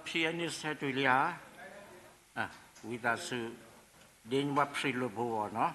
pianist Tulia, with us, then what Prilobo, no?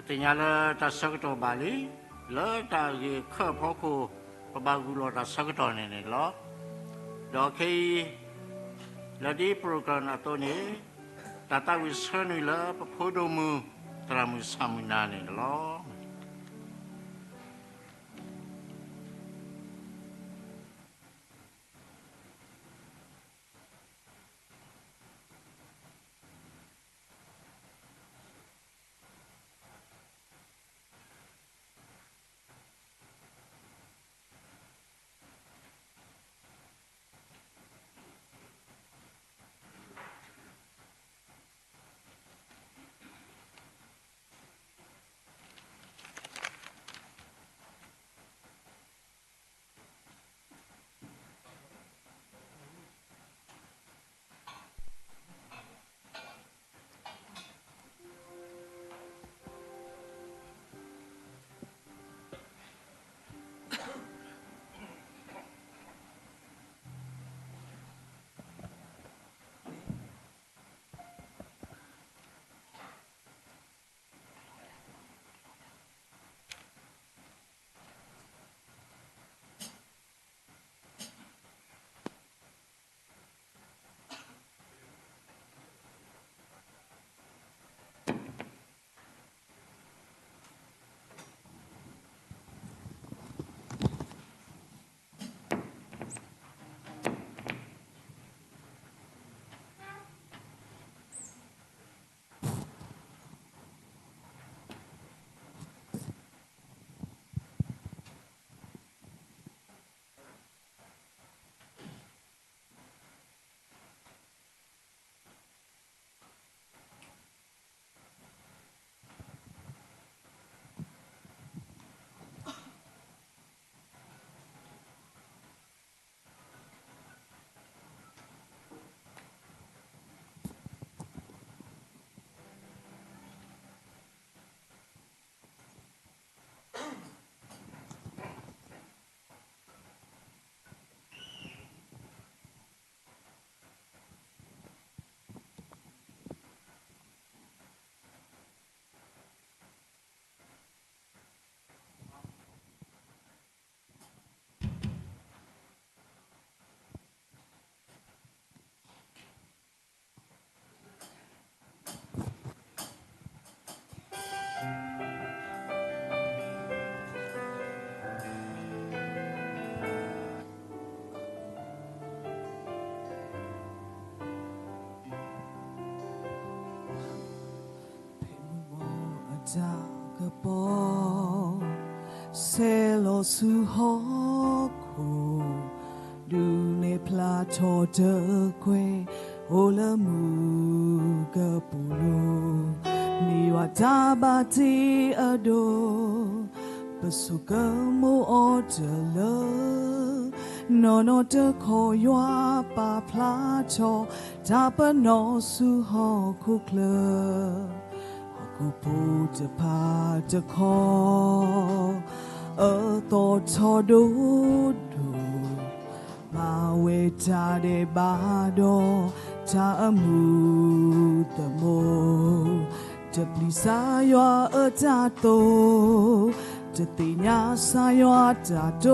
Tinggal tak sektor Bali, le tak ke pokok pebagulo tak sektor ni lo. Doki lagi program atau ni tata wisata ni le pepodomu teramu samina ni lo. ta cái bó xe lo su hó khổ du ne pla cho đỡ quê ô lơ mu cái bù lô ni wa ta ba ti ở đâu bất su cơ mô ô chờ lơ nó đỡ khó yoa ba pla cho ta ba nó su hó khúc lơ cô bốจะพาจะขอต่อทอดูมาเวทาเดบาโดทามูตะโมจะปลิสายว่าจาโตจะติญาสายว่าจาโต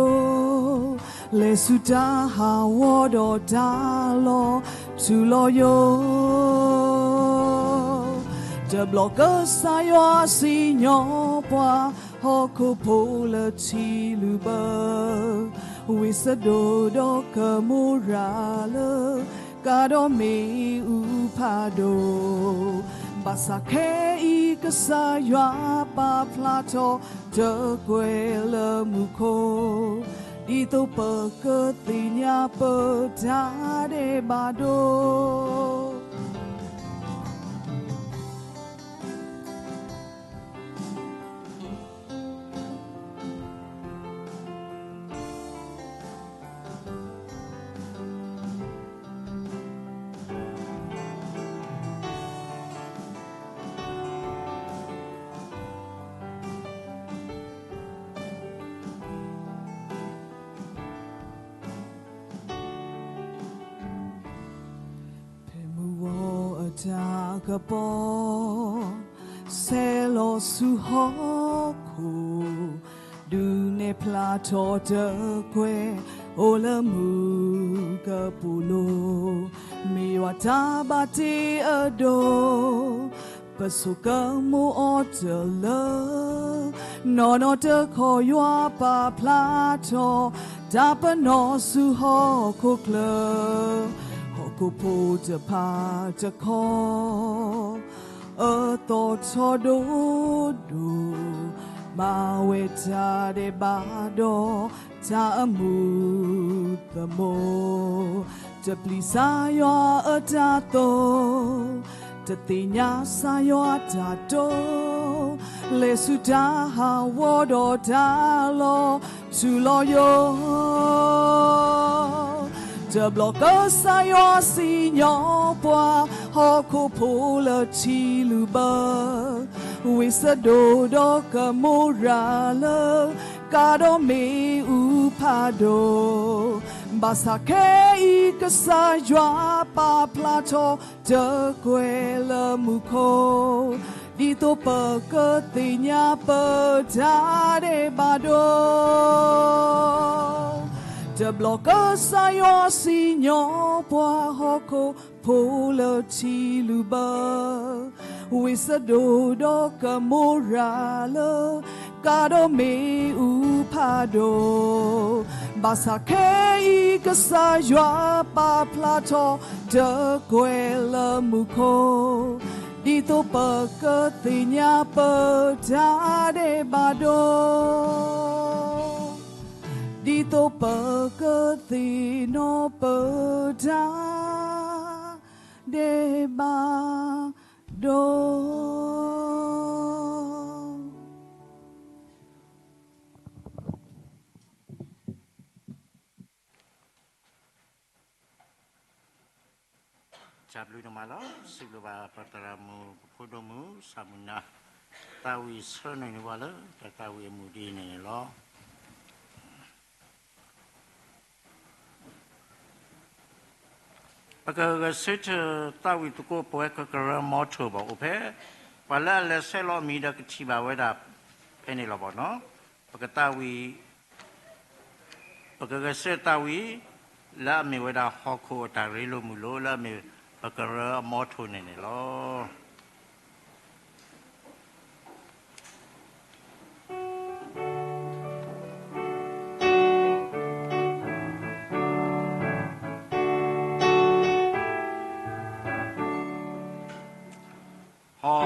เลสุดาหาวดอดาโลทุโลโยจะบล็อกเกอร์สายว่าสิญอปวาฮอคูโพลชีลูเบอวิสโดดอกมูราเลกาโดมีอุพาโดบาสาเคอีกสายว่าปาพลาโตเจเกวลมุโคดีโตเปเกติญาเปจาเดบาโดจากบอเซโลสุฮอคูดูในพลาโตเจเกวโอลมูกะปูโลมีวาตาบาติอโดปสุกะมูออเจเลนอนอเตขอยัวปาพลาโตดาปนอสุฮอคุกเลกูพูจะพาจะขอต่อทอดูมาเวทาเดบาโดจามูตะโมจะปลิสายว่าจาโตจะติญาสายว่าจาโตเลสุดาหาวดอดาโลสุโลโยจะบล็อกเกอร์สายว่าสิญอปวาฮอคูโพลชีลูเบอวิสโดดอกมูราเลกาโดมีอุพาโดบาสาเคอีกสายว่าปาพลาโตเจเกวลมุโคดีโตเปเกติญาเปจาเดบาโดจะบล็อกเกอร์สายว่าสิญอปวาฮอคูโพลชีลูเบอวิสโดดอกมูราเลกาโดมีอุพาโดบาสาเคอีกสายว่าปาพลาโตเจเกวลมุโคดีโตเปเกติญาเปจาเดบาโดดีโตเปเกติโนเปจาเดบาโดจับลุยนมาแล้วสิบลูบาปัตตามูพุดมูสามุนาตาวิสรในวันละแต่ตาวิมูดีในล้อปกติเสร็จตาวิตุโกป่วยก็กระมอชัวบอกโอเพวันละเลเซลมีดักชิบาเวดาเป็นนี่เราบอกเนาะปกติตาวิปกติเสร็จตาวิละมีเวดาฮอกโคตาริโลมุโลละมีปกติมอชัวนี่ล้อ Ho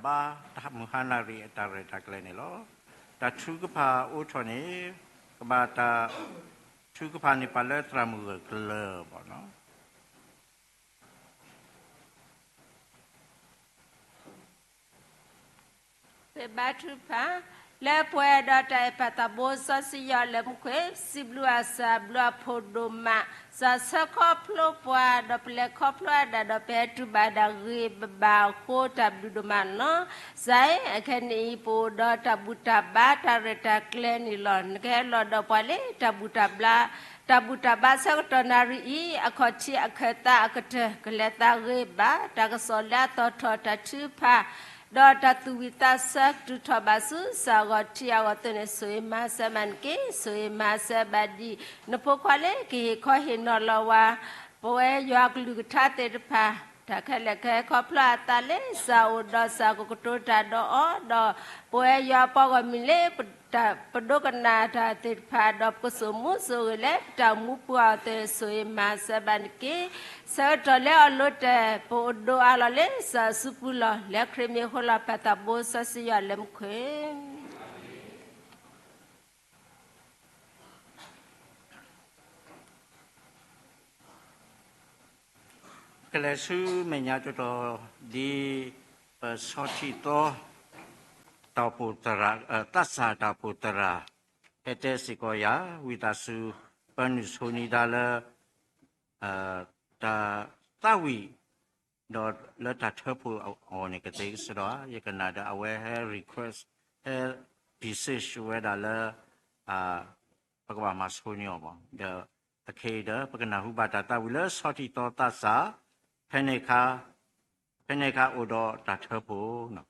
Ba Muhanari Taretaklenelo, that Chugapa Utoni, about Chugapani Paletramu Club, no? The Batrupa, Le Pueda Patabosa, Sia Lemque, Sibluasa, Blua Podoma, Sasakoplo, the Plecopla, the Petu Bada Riba, Kota Budumano, Sai, a canipo, Tabuta Bata, Reta Clenilon, Gelo, the Pale, Tabuta Bla. Tabutabasa tonari a cochi a keta a kete, Coleta Riba, Tagasola, Tota Tupa. Dota tuwita sak tu tobasu sagoti awatone soema samanke soema sabadi nopokwale ki ko hinolowa poe yak lugutate pa takale ke kopla tale sa odo sa kokota do do poe ya pagomile pedokana ta te pa do kusumu sogele ta mupua te soema sabanke sa tole alote podo alale sa supula le kremi hola patabo sa siya lemkwe Kelesu menyato di sotito taputera tasa taputera ete sikoya witasu penusuni dala ta tawi dot leta tepu on ekate sura yekanada aware request disease weda la pagwa masonio bo the akeda pagana hubata tawila sotito tasa peneka odo ta tepu no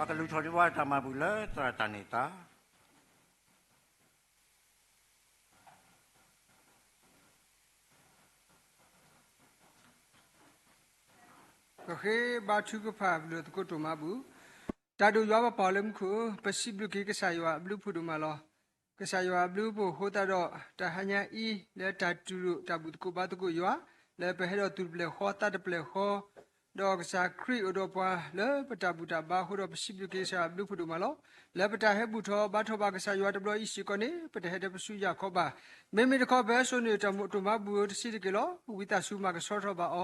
ปากลูชอดีว่าตามาบุเลตราตานิตา โอเคบาชุกภาพเลยก็ตัวมาบุตาดูยว่าปอลมคูปัสิบลูกก็สายว่าบลูพูดมาลอก็สายว่าบลูบุโหตาดอตาหันยาอีและตาจูรุตาบุตรกูบาตุกูยัวและไปให้เราตุเปลขอตาเปลขอดอกสาครีอุดปะและปตาบุตาบาหูดอปัสิบลูกก็สายบลูพูดมาลอและปตาให้บุตรบาทบากสายว่าตบลออีสิกอนี่ปตาให้เดปสุยาขอบาไม่มีขอเบสโซนี่ตามุตุมาบุตรสิริกิโลวิตาสุมากสอทบาอ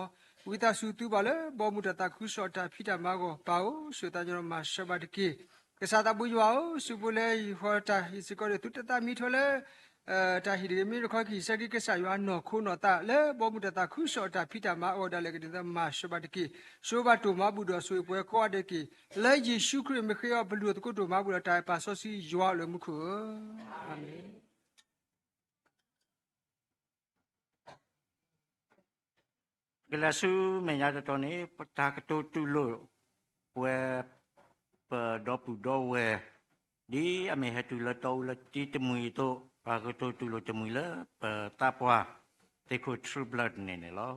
ဝိသစုတူပါလေဘောမှုတတခုစောတာဖိတာမာကိုပါအိုဆိုတာကျွန်တော်မှာရှဘတ်ကီကစားတာဘူးယောစုပလေဟောတာဟိစကောရတူတတမီထောလေတာဟိဒီမီရခခီစကိကစားယောနော်ခုနော်တာလေဘောမှုတတခုစောတာဖိတာမာအော်ဒါလေကတဲ့မှာရှဘတ်ကီဆိုဘတ်တူမဘူးတော့ဆွေပွဲကောတဲ့ကီလေဂျီရှုခရမခေယဘလူတကုတူမဘူးတော့တိုင်ပါဆောစီယောလေမှုခုအာမင် กลาสูเมียตอนนี้ปตากตูตุโลเวเปดอปูดอเวดีอเมหตุลโตลติตมุยโตปากตูตุโลตมุยละเปตาปวาเตโคทรูบลัดเนี่ยลอ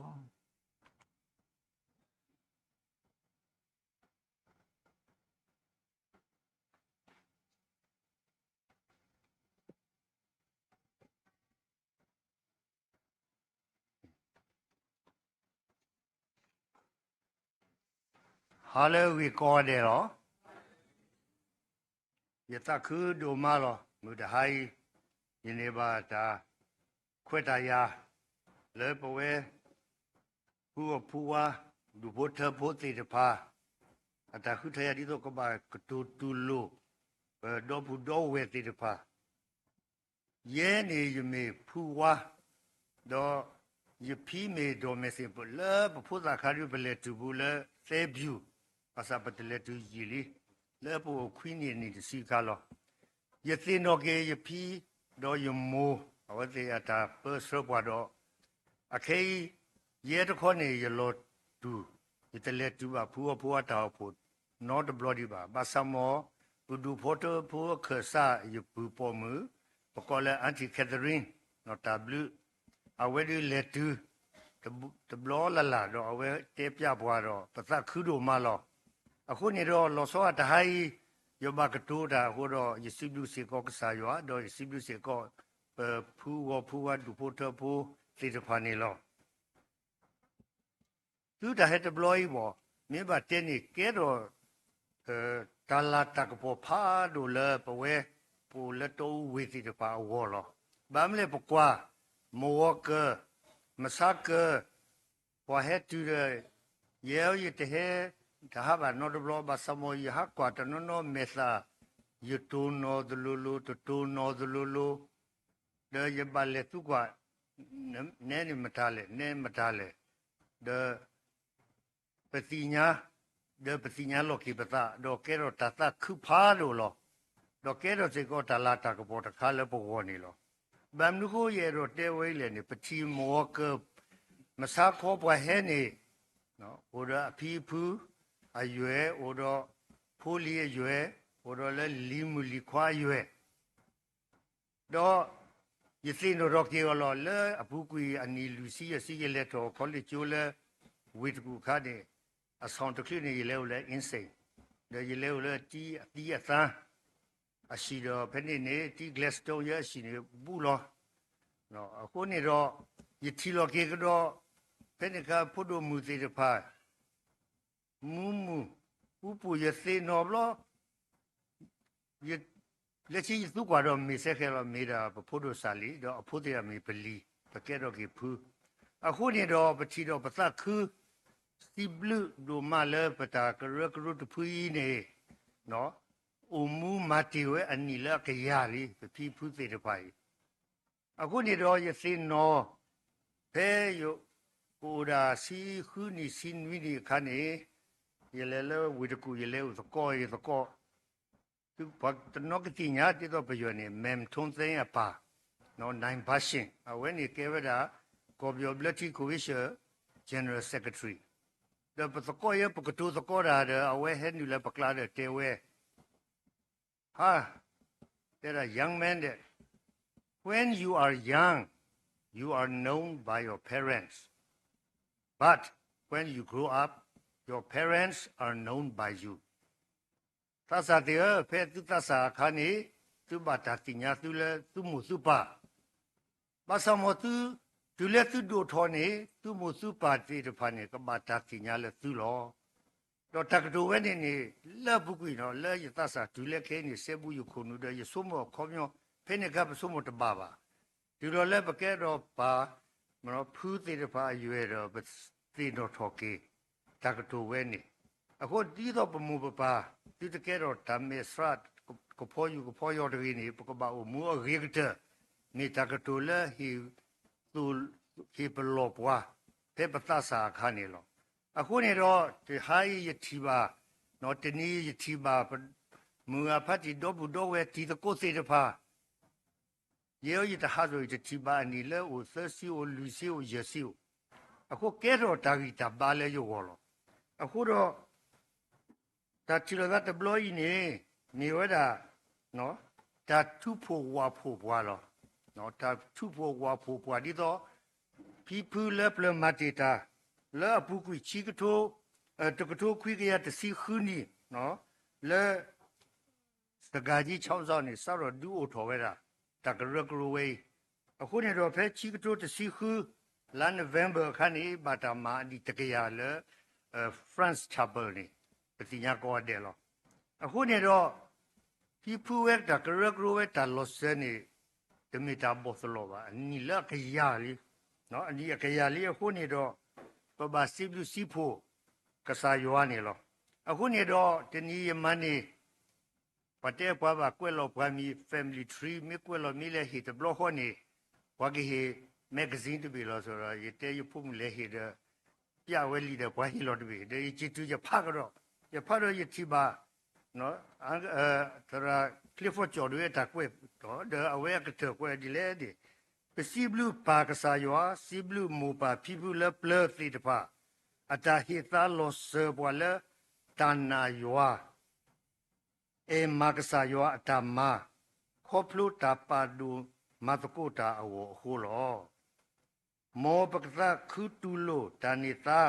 ฮาเลวีกอเดรอยะตะคือดูมาลอมุดะไฮยินเนบาตาခွေတရာလေပဝဲဖူဝါဒူဘထဖိုတိတဖာအတခုထရဒီတော့ကဘာကတူတူလိုဒေါ်ဘူးဒေါ်ဝဲတိတဖာရဲနေယမေဖူဝါတော့ယဖီမေဒေါ်မစင်ပလပဖူဇာခါရီဘလေတူဘူးလေသေဗျူအစပတလေတူယီလီလေပခွင်းနေနေစီကာလောယသိနောကေယဖီဒေါ်ယမိုအဝတိအတာပစောပွားတော့အခေရဲတခေါနေရလို့တူဒီတလက်တူပါဖူဖူတာဖို့ not bloody ပါဘာစမောဘူဒူဖိုတိုဖိုခဆာယပူပေါ်မူပကောလဲအန်တီကက်သရင်း not w အဝဲဒီလက်တူတဘလောလာတော့အဝဲတေးပြပွားတော့ပသခူးတို့မလောအခုနေတော့လောစောတဟိုင်းယောဘကတိုးတာဟိုတော့ယစီဘလူစီကောကဆာယောတော့ယစီဘလူစီကောဖူဝဒူဖိုတိုဖိုသေတဖာနေလောသူတဟက်တဘလောဤဘောမြေပါတင်းနေကဲတော့တာလာတကပေါ်ဖာဒိုလပဝဲပူလက်တိုးဝေစီတဖာဝေါ်လောဘာမလဲပကွာမောကမစကဝဟက်တူရဲရတဲ့ဒါဟာဘာနော်ဒဘလောဘာစမောယဟာကွာတနောမေစာယတူနောဒလူလူတူနောဒလူလူde ye balle tu kwa ne ni matale ne matale de petinya lo ki pata do kero tata khu pha lo do kero se ko tala ta ko ta kha le po ni lo bam nu ko ye ro te wei le ni pati mo ke masa kho pwa he ni no o da phi phu a yue o do pho li ye yue o do le li mu li khwa yue doယသိနိုရောကေလောလေအပူကွေအနီလူစီယစီရလက်တော်ခေါ်လေကျိုးလေဝိတကူခါတဲ့အဆောင်တခလိနေရလဲလေအင်းစိန်ဒါရလဲလေတီအတီးအသန်းအရှိတော်ဖက်နေတီဂလက်စတိုရရှိနေဘူးလောနော်အခုနေတော့ယတိလောကေကတော့ဖက်နေကဖုဒိုမူသေးတဖာမူပူယသိနော်ဘလောယလက်ရှိသူကတော့မေဆက်ခဲတော့မေတာဖို့တို့စာလီတော့အဖို့တရားမေပလီပကဲတော့ကေဖူအခုနေတော့ပတိတော့ပသခူစီဘလူဒိုမလဲပတာကရကရုတဖူးနေနော်အမူမတီဝဲအနီလာကရလီပတိဖူးသေးတပိုင်အခုနေတော့ယသိနော်ဖဲယကိုဒါစီခူနီစင်ဝီဒီခါနေရလဲလဲဝီတကူရလဲသကောရသကောသူဘာတနောကတိညာတိတော့ဘယနေမမ်ထုံးသိန်းအပါနော်နိုင်ပါရှင်အဝဲနေကေဝဒါကောပြောဘလက်တီကိုဝိရှယ်ဂျန်နရယ်စက်ခထရီဒါပစကောရပကတူစကောရာအဝဲဟဲနူလပကလာတဲ့တေဝဲ there are young men that when you are young, you are known by your parents. But when you grow up, your parents are known by you. Tasa dia pe tu tasa khani tu bata tinya tu le tu musupa. Masa mo tu le tu do thoni tu musupa ti de phani ka bata tinya le tu lo. Do tak do we ni le bu kui no le ya tasa tu le ke ni se bu yu khonu de ye somo khomyo pe ne ga somo de ba ba. Tu lo le ba ke do ba mo phu ti de pha yue do ba ti do thoki tak do we ni. အခုဒီတော့ပမှုပပါဒီတကယ်တော့ဓမ္မစရတ်ကိုဖော်ရတဲ့နေပကဘာမူအရိကတနေတကတူလာဟီပလောပွားပေပသစာခါနေလောအခုနေတော့ဒီဟာယတိပါနော်တနည်းယတိပါမူအဖတ်ဒီတော့ဘူးတော့ဝဲဒီတကိုစေတဖာယေယတဟာဆိုယတိပါနီလေဥသစီဥလူစီဥယစီဥအခုကဲတော့တာဂီတာပါလေရောလောအခုတော့ that chilo that the blow ni weda no that two po wa po bwa lo no that two po wa po bwa di do people le ple matita le bu ku chi ka to to ka to khwi ya de si khu ni no le sga ji chao sao ni sa ro du o tho we da ta ka ro gro weအခုနေတော့ဖဲချီကတိုတစီခုလန်နိုဝင်ဘာခဏီဘာတာမာဒီတကရလေ France Chapel นี่ပတိညာကောတယ်လို့အခုနေတော့ဒီဖူဝက်တာကရကရဝက်တာလောစနေတမီတာဘောသလောပါအနီလကရလီနော်အနီကရလီအခုနေတော့ပပစီဘလူစီဖိုကစားယောနေလို့အခုနေတော့တနီယမနီပတဲပွားပါကွဲလို့ပွားမီ family tree မြကွဲလို့မီလေဟီတဘလခေါနေဝါကီဟီမဂ္ဂဇင်းတပြီလို့ဆိုတော့ရတဲ့ရဖို့မလဲဟီတဲ့ပြဝဲလီတဲ့ဘွားဟီလို့တပြီတဲ့ချီတူရဖာကတော့ရဖာတော့ရတိပါနော်တရာကလီဖို့ကျော်တွေတာကွဲတော့အဝဲကတဲ့ကွဲဒီလေဒီပစီဘလူပါကစားယောစီဘလူမူပါဖီဘူးလပလသီတပါအတာဟီသာလောဆဘွာလတနာယောe magasa yo atama khoplu tapadu matkuta awo hulo mo pakta khutulo tanita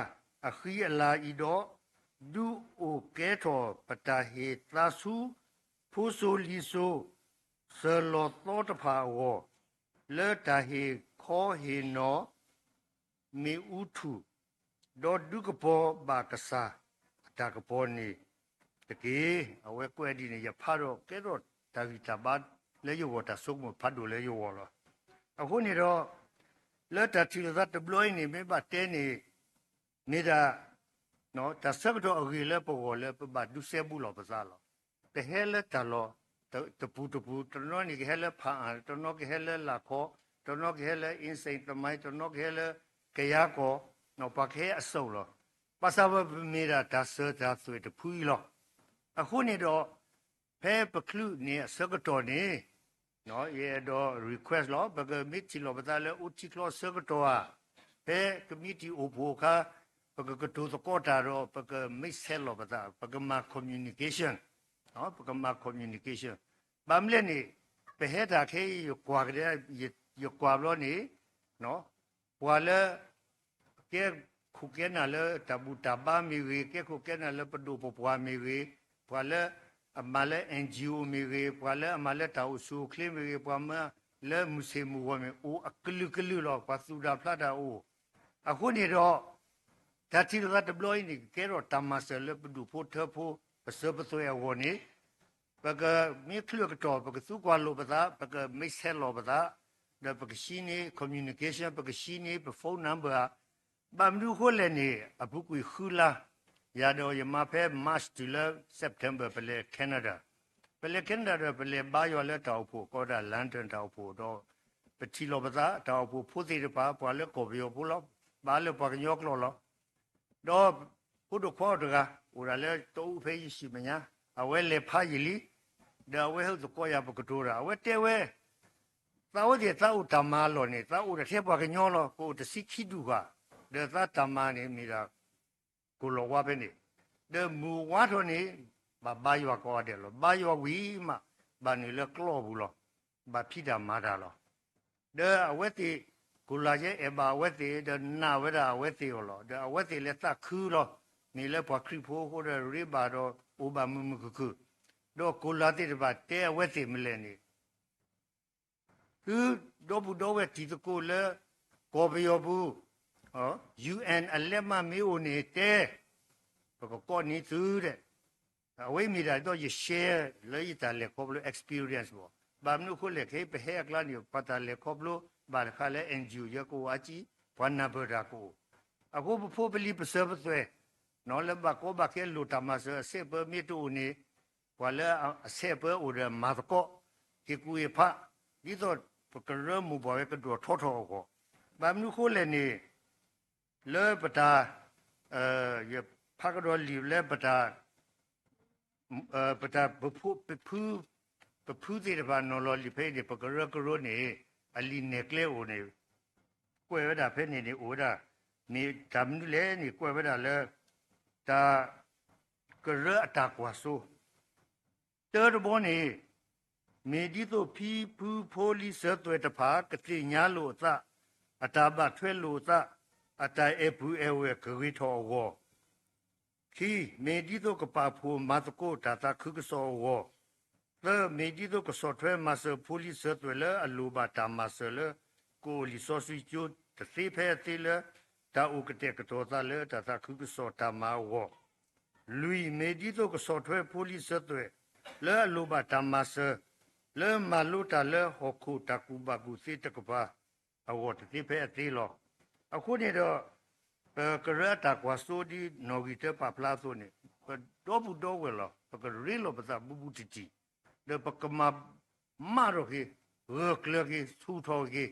akhi ala ido du o keto patahe tasu phuso liso selo totapha wo le tahe kho he no me utu do dukapo bakasa atakapo niတကယ်အဝဲကွဲဒီနေရဖာတော့ကဲတော့တာဂီတာဘတ်လေယောဝတာဆုမဖတ်လို့လေယောလောအခုနေတော့လက်တချီလတ်ဘလိုင်းနေမဘတဲနေနေတာနော်တဆက်တော့အကြီးလေပေါ်လေပဘဒုဆေဘူးလောပစားလောတဟဲလက်တလောတပူတနော်နေဟဲလက်ဖာတနော်ကဟဲလက်လာခေါ်တနော်ကဟဲလက်အင်းစိတ်တမိုင်းတနော်ကဟဲလက်ကရကောနော်ပခဲအစုံလောပစာဘမီရာတဆတာဆွေတဖူးလောအခုနေတော့ဖဲပကလူနေစကတော်နေနော်ရေတော့ request လို့ဘကမစ်ချီလို့ပဒါလေဦးချီလို့စကတော်ဖဲ committee အဖို့ခါဘကကတူစကောတာတော့ဘကမစ်ဆဲလို့ပဒါဘကမ communication နော်ဘကမ communication ဘာမလဲနေဖဲတာခဲရကွာကြရကွာလို့နေနော်ဘွာလေကဲခုကဲနာလေတဘူတဘာမီဝေကဲခုကဲနာလေပဒူပပွားမီဝေVoilà, amale NGO mire, voilà, amale tausu, clé mire, voilà, le musée mouame, ou akulu lo, pasu da plata ou. A honiro, tatil rat bloini, kero tamas le du potapo, a serpato a woni, baga me clucto, baga su qualobada, baga miss helobada, the bagashini, communication, bagashini, phone number, bamdu holeni, a book with hula. Yado yamape March to September pele Canada pele bayo le taupo koda lantern taupo do petilo bata taupo puti de pa le kobio pulo ba le pa nyok lo do pudu ko daga ura le to fe shi manya awe le pha yili da we hu ko ya pa kdora awe te we ta wo de ta u tama lo ni ta u de the pa nyo lo ko de sikhi du ga de ta tama ni mi daကိုလောဝပဲနေဒမူဝါထောနေဘာဘာယောကောတယ်လို့ဘာယောဝီမ ဘာနေလဲကလော့ဘူးလောဘာဖြစ်တာမာတာလောအဝဲတီကိုလာရဲ့အဘာဝဲတီနာဝဲတာဝဲတီလောအဝဲတီလက်သခူလောနေလဲပွားခရီဖိုးဟိုရရိဘာတော့ဥဘာမမခုတော့ကိုလာတီဘာတဲဝဲတီမလဲနေတော့ဘူးတော့ဝဲတီကိုလဲကိုဘယောဘူးUN အလက်မမေဦးနေတဲ့ကောနေသူတဲ့အဝိမိတာတော့ရ share လေ့တာလေကောဘလို့ experience ဘောဘာမနုခိုလေခေပဟဲကလာနေပတ်တာလေကောဘလို့ဘာခါလေ NGO ရကိုအချီဘဝနာဘရာကိုအခုဖို့ပလီပစဘသွဲနော်လဘကောဘခဲလူတမဆဆေပမီတူနေဝလာဆေပဦးရမတ်ကောဒီကူဖာဒီတော့ပကရမှုဘောရကတော့ထောထောကိုဘာမနုခိုလေနေလေပတာရဖာကတော့လီလေပတာဘဖူဒီရဘာနော်လော်လီဖေးဒီပကရကရိုနေအလီနေကလေဦးနေကွယ်ဝဒါဖေးနေဦးဒါနေတမ်နူလေနေကွယ်ဝဒါလေတာကရအတာကွာဆိုတေရဘောနေမေဒီတို့ဖီဖူဖိုလီဆတ်ွယ်တဖာကတိညာလို့သအတာဘထွဲလို့သအတိုင်အဖူအဝဲဂရီထောဝခီမေဒီတို့ကပါဖူမတ်ကိုတာတာခုကစောဝthe medito que software mas police software a luba ta mas le ko li so sui ju de se phe ti le ta u ke te ke to ta le ta ta khu so ta ma wo lui medito que software police software le luba ta mas le malu ta le ho khu ta ku ba ku se te ka ba a wo te se phe ti lo a khu ni do que ra ta kwa so di no gi te pa pla so ni do bu do we lo que ri lo ba bu bu ti ti de pakama maroki roklegi sutogi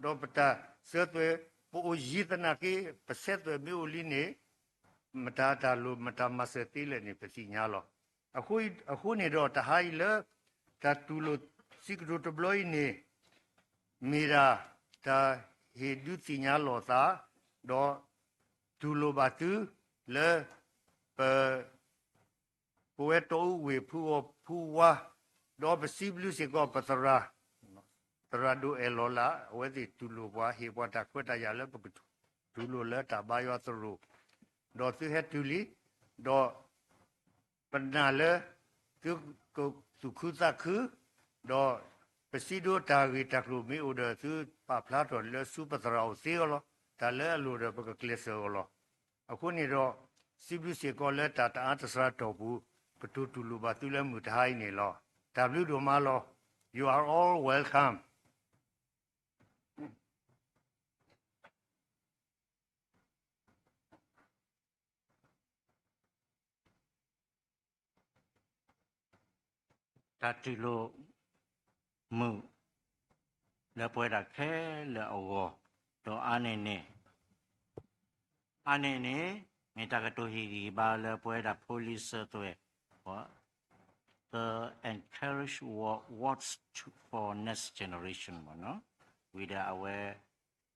dobta setwe po jitna ki pasetwe miuline mata ta lu mata maseti le ni pesi nyalo aku ni do ta hai le ta tulo sikro to bloi ni mira ta he du ti nyalo ta do tulo batu le pe poeto we pu wa do besiblu se ko patara taradu elola wedi tulu wa he wata kweta ya le tulu le ta ba yo tru do su he tuli do pana le tu ko su khu sa khu do besido ta ri ta kru mi o de su pa pla to le su patara o se lo ta le lo de ba kle se lo aku ni do siblu se ko le ta ta ta sa to bu patu tulu ba tu le mu thai ni lo W Domalo, you are all welcome. Tatulo mu le pueda ke le ogo do anene meta ka to hi ba le pueda police to e encourage what's for next generation no with our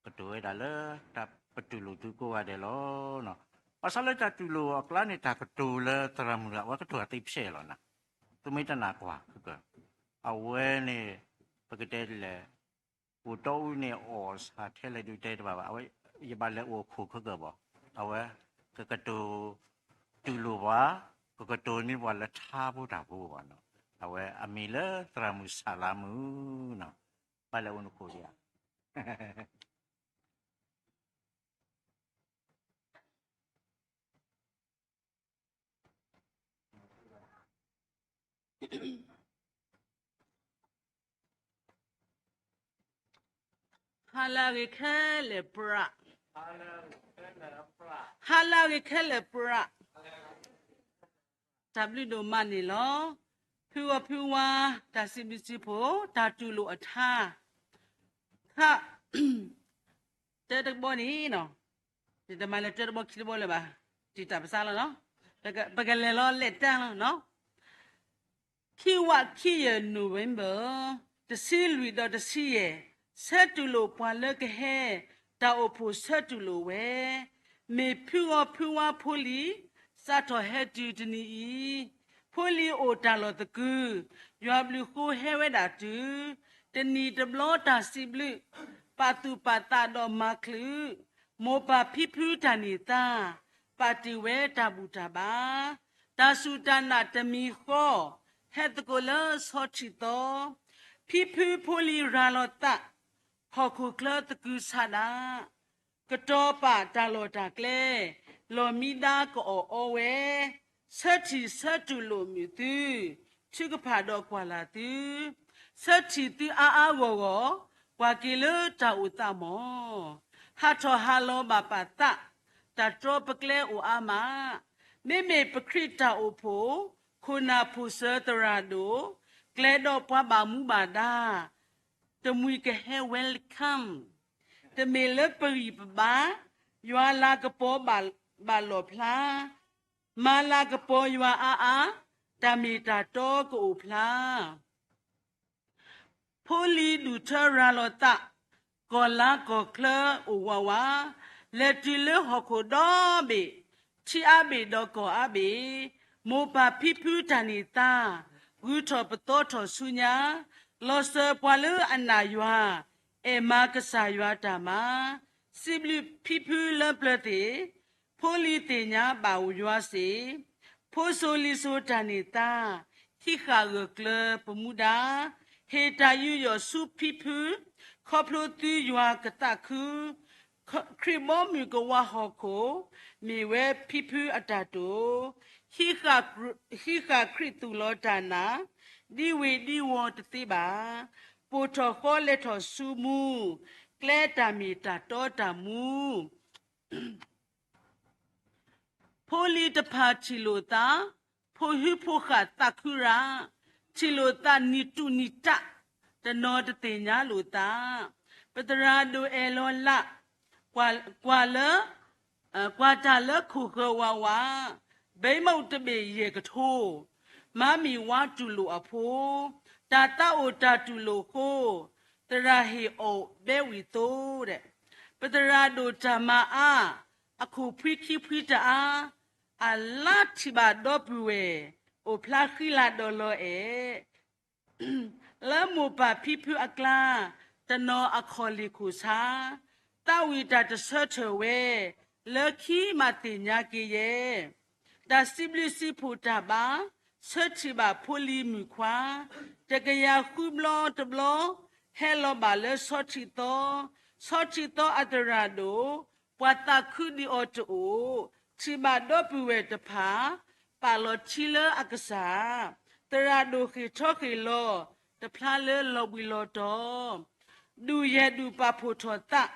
betul dah tak betul tu ko ada lo no pasal tak dulu aklan tak betul teram enggak wa kedua tips lo na tu mita nak wa ke awe ni begitu le uto ni os hatel du te ba awe ya bale o khu ke ba awe ke ketu dulu wa ketu ni wala thabu da bu wa no awe amile tramu salamu no bale unu ko ya Halagi kele bra. W do mani lo. Pua ta sibisi po ta tulu atha. Ha. Tete boni no. Tete male tete bo kili bo le ba. Tita pasala no. Bagale lo letang no. Kiwa kiye November. The silwi do the siye. Setulo pale ke he ta opo setulo we me pua poli sato he tu ni Poli o talo the gu, you have blue who have that too. The need the blood as si blue. Patu pata do maklu, mopa pipu tanita, pati we tabutaba, tasutana temiho, had the colors hochito, pipu poli ralota, hoku clot the gusada, katopa talota cle, lomida ko owe, search lo mutu, chugapado qualatu, search the awo. Wakilo ta utamo, hato halo bapata, ta tropikle u ama, meme pekrita upo, kuna pusa terado, kledo pa bamu bada, temui ke he welcome, temele peri ba, yua la kepo balopla, mala kepo yua tamita to ko upla. Poli du terralota, kola kokle uwawa, letile hokodobe, chi abe doko abe, mopa pipu tanita, guto patoto sunya, lose poile anaywa, e makasaywa tama, sibli pipu lemplete, poli tenya bawwa se, posoli so tanita, hika gokle pemuda, Heta you your soup people, couple to your kataku, cribom you go wahoko, me wear people atato, hika critu lotana, di want tiba, poto leto sumu, cleta mita tota mu. Poli the pachilota, pohupoka takura. Chilota nitu nita, the north tenya luta, Petrado elola, quatala kuka wawa, Baymo to be yekato, Mami want to lo apo, Tata o tatu loco, Terahi o bewito, Petrado tamaa, a kupiki pita a latiba dopue. O plakila dolo la mo pa pipu akla tano akoli kusa tawi ta the search away lucky matinya ki ye da siblisi puta ba search ba poli mukwa tegaya kublo to blo hello ba le sochito adrado pata kudi oto chiba dopuwe te pa Palo chile akasa, terado ki choki lo, the plale lobilo to. Do ye do papotota,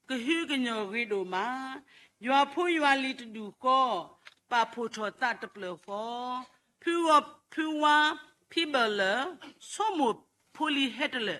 the huganyo rido ma, you are poor you are little do ko, papotota the plefo, pua, pibble, somo poli headle.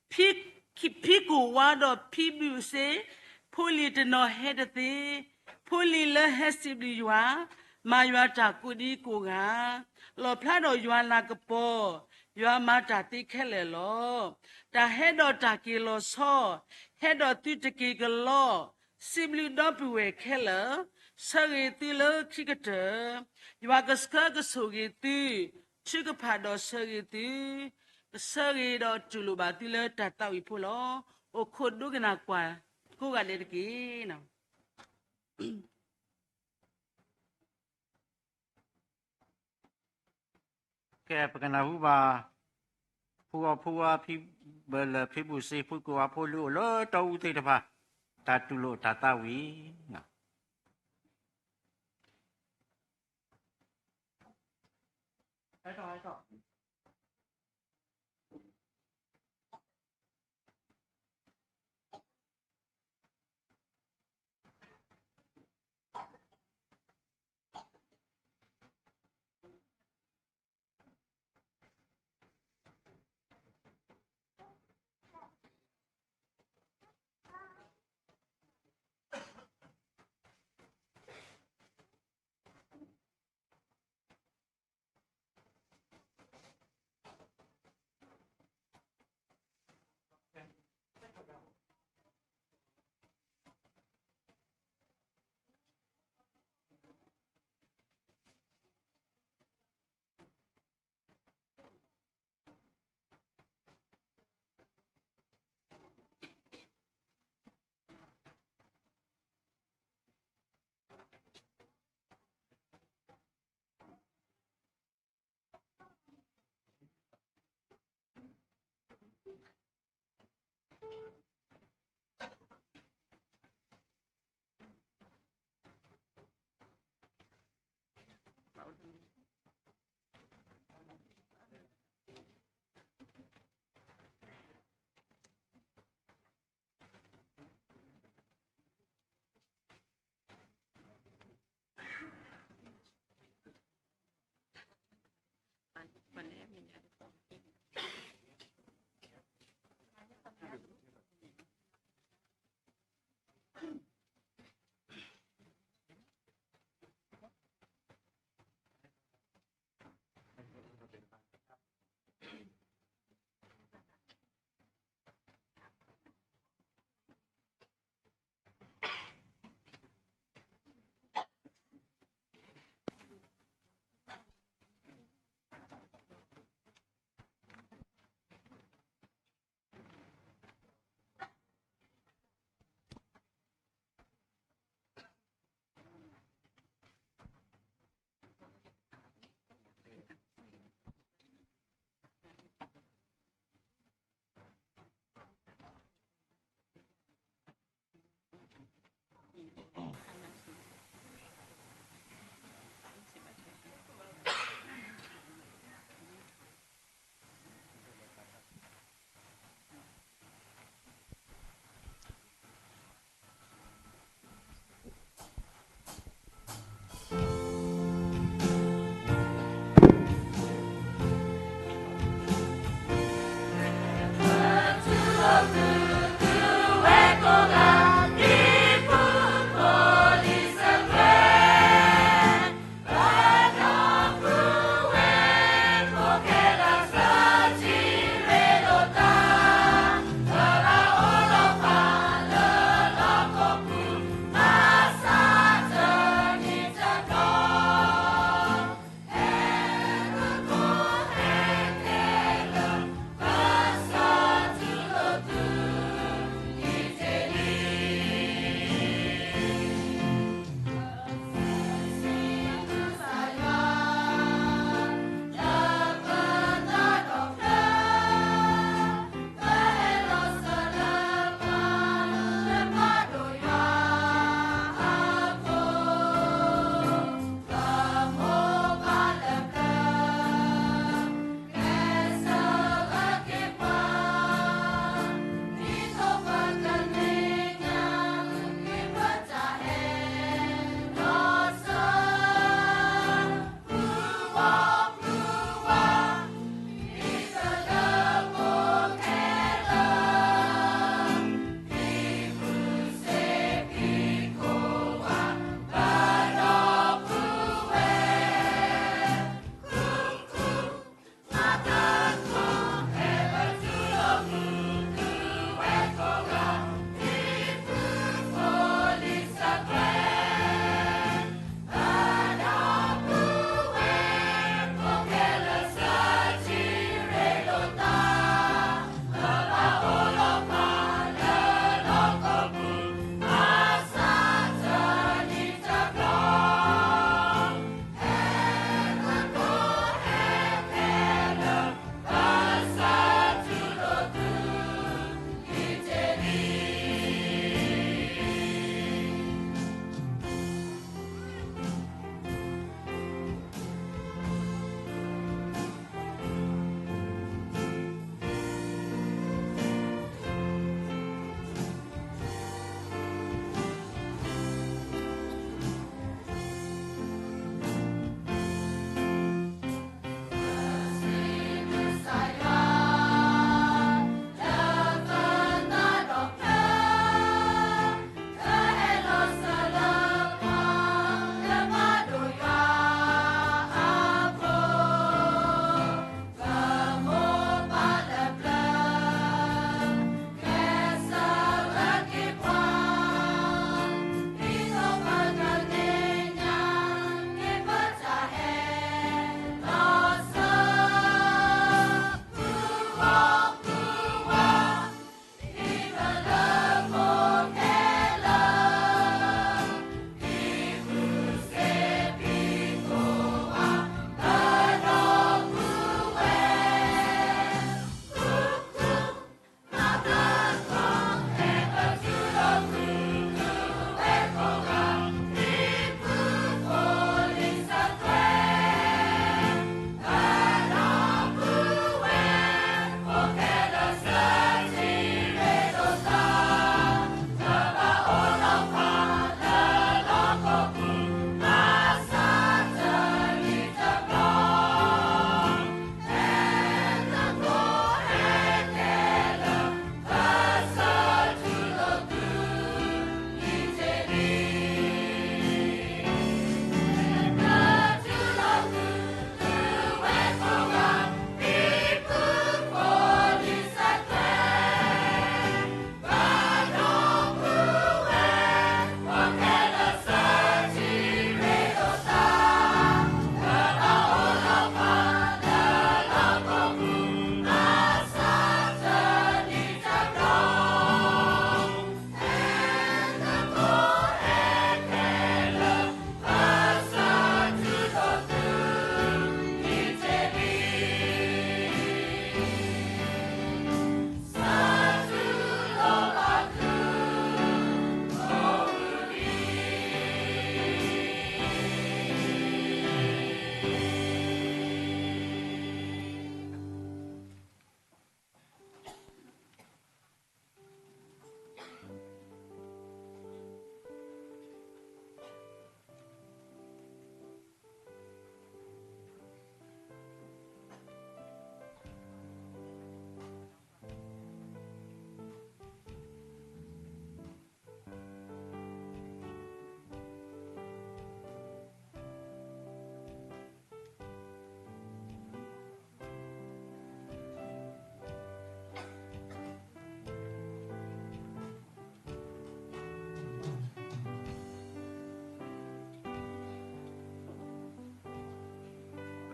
Pico wado pibu say, poli the no head the, poli le hestibly you are. Mayata kudi kuga, lo plado yuan lakapo, yuan mata tikelelo, the head of takilo so, head of titakilo, sibli dopuwe keller, sagi tilo chickete, yuaga skirga sogi tu, chigapado sagi tu, the sagi do tulubatilo tatawi pulo, o kodugana kwa, kuga dedikino. Kaya pagkanahu ba puwa bela pibu si puku apolu lo tau te pa tatulo tatawi na. Hai to.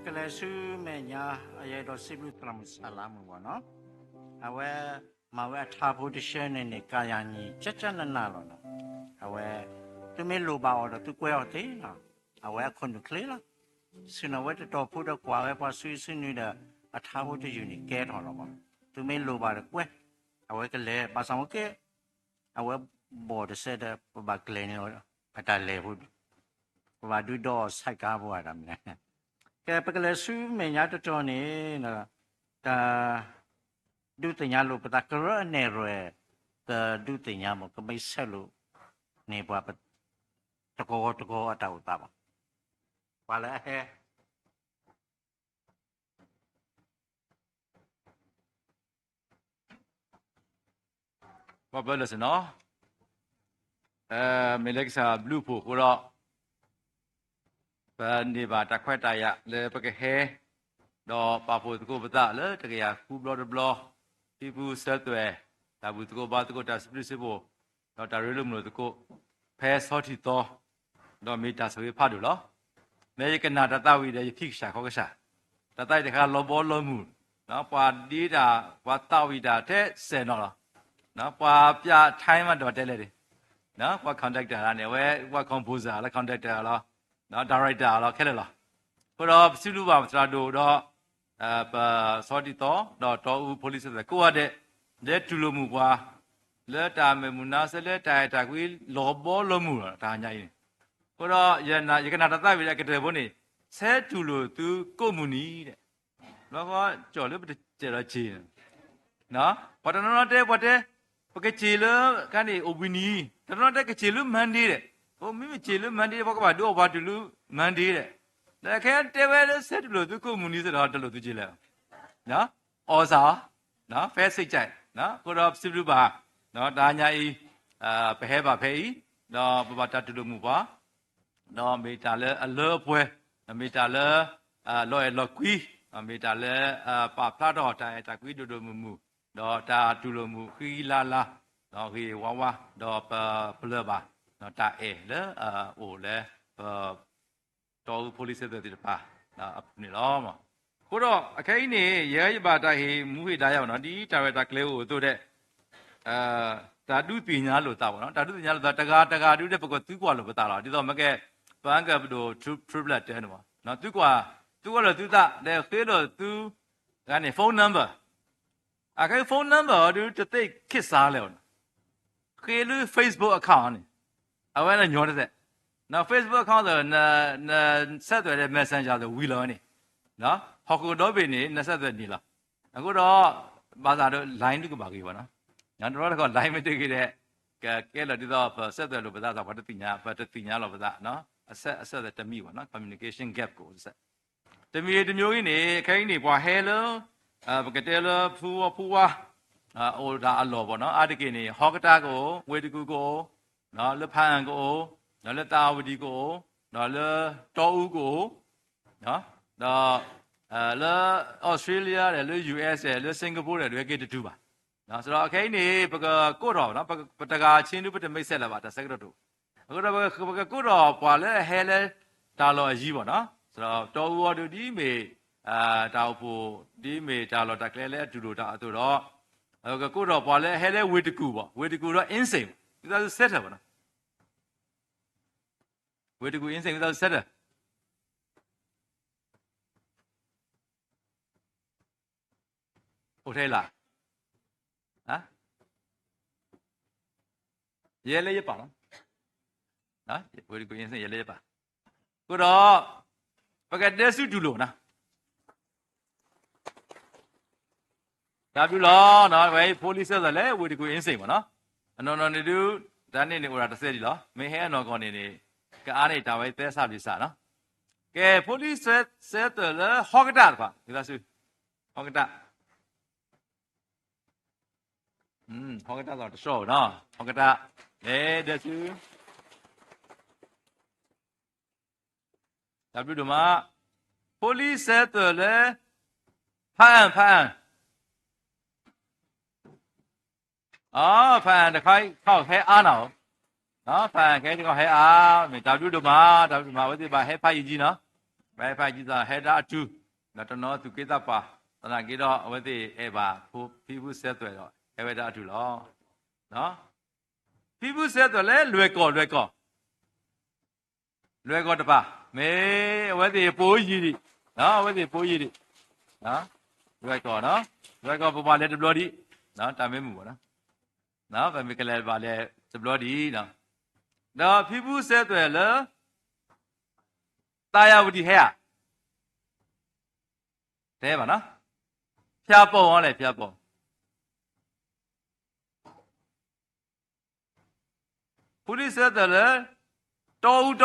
ကလေးစုမဲ့ညာအရဲ့တော့စိဘူးတရမဆလာမှုပေါ့နော်အဝဲမဝဲထားဖို့တရှဲနေကာယညီချက်ချက်နနာလို့နော်အဝဲသူမဲလိုပါတော့သူကွဲတော့သေးနော်အဝဲခွန်ကလေးလားစနဝဲတော့ဖို့တော့ကွာဝဲပါဆွေးဆွေးနေတာထားဖို့တယူနေကဲတော်တော့ပေါ့သူမဲလိုပါတော့ကွဲအဝဲကလေးပါဆောင်ကဲအဝဲဘော်တဆက်တဲ့ဘာကလေးနေတော့အတလဲဖို့ဘာဒူတော့စိုက်ကားဖို့ရတာမလဲကဲပကလေးစုမညာတော်နေနော်ဒါဒုတညာလို့ပတကရနေရဲဒုတညာမကမိတ်ဆက်လို့နေပွားတကောအတောက်တာပါဘာလဲဟဲ့ဘာပဲလို့စနော်မေလက်စာဘလူးဖို့တော့ဘာနေပါတခွက်တရလေပကဟဲတော့ပါဖို့တကိုပဒလေတကရကူဘလော့ဘလော့ဒီဘူးဆက်သွဲဒါဘူးတကိုဘာတကိုတာစပရစ်စဖို့တော့တာရဲလို့မလို့တကိုဖဲဆော့တီတော့မီတာဆိုရဖတ်လို့နော်မေကနာတတဝီတဲ့ဖိရှာခေါကရှာတတိုက်တခါလောဘောလောမှုနော်ပွာဒီတာပွာတဝီတာတဲ့ဆယ်နော်နော်ပွာပြထိုင်းမတော်တဲ့လေနော်ပွာ conductor လာနေဝဲပွာ composer လာ conductor လားနော် director လားခဲလေလားဘရောစီလူပါစရာတို့တော့ဆော်တီတော့ဦး police တဲ့ကိုရတဲ့လက်တူလို့မှုပွာလက်တာမေမနာစလက်တိုင်တာကွေးလောဘောလုံးမှုတာညာရင်ဘရောရကနာတသဝိရကတဲ့ဘုန်းနေဆဲတူလို့သူကိုမှုနီတဲ့လောကကြော်လို့ကျတော့ချင်နော်ဘာတနော်တဲ့ဘာတဲ့ပကချီလကနေအိုဘီနီတနော်တဲ့ကချီလို့မန်ဒီတဲ့ဟိုမိမချီလို့မန်ဒီဘောကဘာတို့ဘာတူလို့မန်ဒီတဲ့ဒါခဲတဲဝဲဆဲတူလို့သူကိုမှုနီဆိုတော့တလို့သူကြည့်လဲနော်အော်စာနော်ဖဲစိတ်ကြိုက်နော်ကိုတော့စစ်လူပါနော်ဒါညာဤဘဟဲပါဖဲဤနော်ဘဘတတူလို့မှုပါနော်မေတာလဲအလောပွဲမေတာလဲလော်လော်ကွီမေတာလဲပါဖလာတော့တိုင်တကွီဒိုဒိုမူမူတော့တာတူလို့မှုခီလာလာနော်ခီဝါဝါတော့ပလပါနော်တာအဲလဲအိုလဲတော် police တဲ့ပါနော်နေလောမကိုတော့အခိုင်းနေရဲရပါတိုင်ဟေမူဟေတာရောက်နော်ဒီတာဝဲတာကလေးကိုတို့တဲ့ဓာတုပညာလို့တာပေါ့နော်ဓာတုပညာလို့တာတကာတူတဲ့ပကောသူ့ကွာလို့ပတာလားဒီတော့မကဲဘန်ကပ်တို့ triplet တဲ့နော်သူကတော့သူတာတဲ့ခေလို့သူကနေဖုန်းနံပါတ်အခါဖုန်းနံပါတ်တို့တိတ်ခစ်စားလဲခေလို့ Facebook account နေအဝဲနဲ့ညောတဲ့နော် Facebook account ဆိုဆက်သွယ်တဲ့ Messenger ဆိုဝီလောနေနော်ဟော်ကိုတော့ပင်နေ20သက်နေလားအခုတော့ဘာသာတော့ line တူပါကြီးပါနော်ညာတော့တော့ line မတွေ့ခဲ့တဲ့ကဲလို့ဒီတော့ဆက်သွယ်လို့ဘာသာဆိုဘာတတိညာလို့ဘာသာနော်အဆက်တမိပါနော် communication gap ကိုဆက်တမီတမျိုးကြီးနေခိုင်းနေပွား hello ပကတဲလဖူဝါအိုဒါအလောပေါ့နော်အတကိနေဟောကတာကိုဝေတကူကိုနော်လဖန်ကိုနော်လတာဝဒီကိုနော်လတောဦးကိုနော်တော့လဲဩစတြေးလျတယ်လဲ US တယ်လဲစင်ကာပူတယ်တွေကတူပါနော်ဆိုတော့အခိုင်းနေပကကိုတော့နော်ပတကာချင်းတို့ပတမိတ်ဆက်လာပါတစက်တော့အခုတော့ပကကိုတော့ပွာလဲဟဲလဲတာလော်အကြီးပေါ့နော်ဆိုတော့တော်ဦးတို့ဒီမေတောက်ဖို့ဒီမေတာလော်တကလဲလဲအတူတူတာအတူတော့ကိုတော့ပွာလဲဟဲလဲဝေတကူပေါ့ဝေတကူတော့အင်းစိန်ဒီသာဆက်တယ်ပေါ့နော်ဝေတကူအင်းစိန်ဒီသာဆက်တယ်ဟုတ်တယ်လားဟမ်ရဲလေးရပါနော်နော်ဝေဒီကိုရင်းစရဲလေးရပါကိုတော့ပကတဲ့စုတူလို့နော်ဒါပြလို့နော်ဘယ် police ဆိုလဲဝေဒီကိုရင်းစိတ်ပါနော်အနော်နေတူဒါနေနေဟိုတာ30ဒီလောမင်းဟဲနော်ကောနေနေကအားနေတာပဲတဲဆပြီစားနော်ကဲ police ဆက်တယ်ဟောကတာပါဒီလားစုဟောကတာဟောကတာတော့တရှော့နော်ဟောကတာတဲ့စုဒါပြတို့မှာ police ဆက်တယ်ဖန်ဖန်တခိုင်းခောက်ဟဲအားနော်ဖန်ခဲဒီကောဟဲအားမြေဒါပြတို့မှာဝတိပါဟဲဖိုင်ကြီးနော် ဘယ်ဖိုင်ကြီးသာဟဲဒါတူနော်တနော်သူကိတပါတနာကိတော့ဝတိအေပါဖို့ဖိဘူးဆက်သွဲတော့ဟဲဒါတူလောနော်ဖိဘူးဆက်သွဲလဲလွယ်ကောတပါမေဝတိပိုးကြီးနော်ဝတိပိုးကြီးနော်လွယ်ကောနော်လွယ်ကောပပလဲတဘလဒီနော်တာမဲမှုပေါ့နော်ဗမေကလေးပါလဲတဘလဒီနော်တော့ဖိဘူးဆက်သွဲလဲတာယာဝတိဟဲ့တဲပါနော်ဖျားပုံအောင်လေဖျားပုံပုရိသတ်တယ်တော်ဦး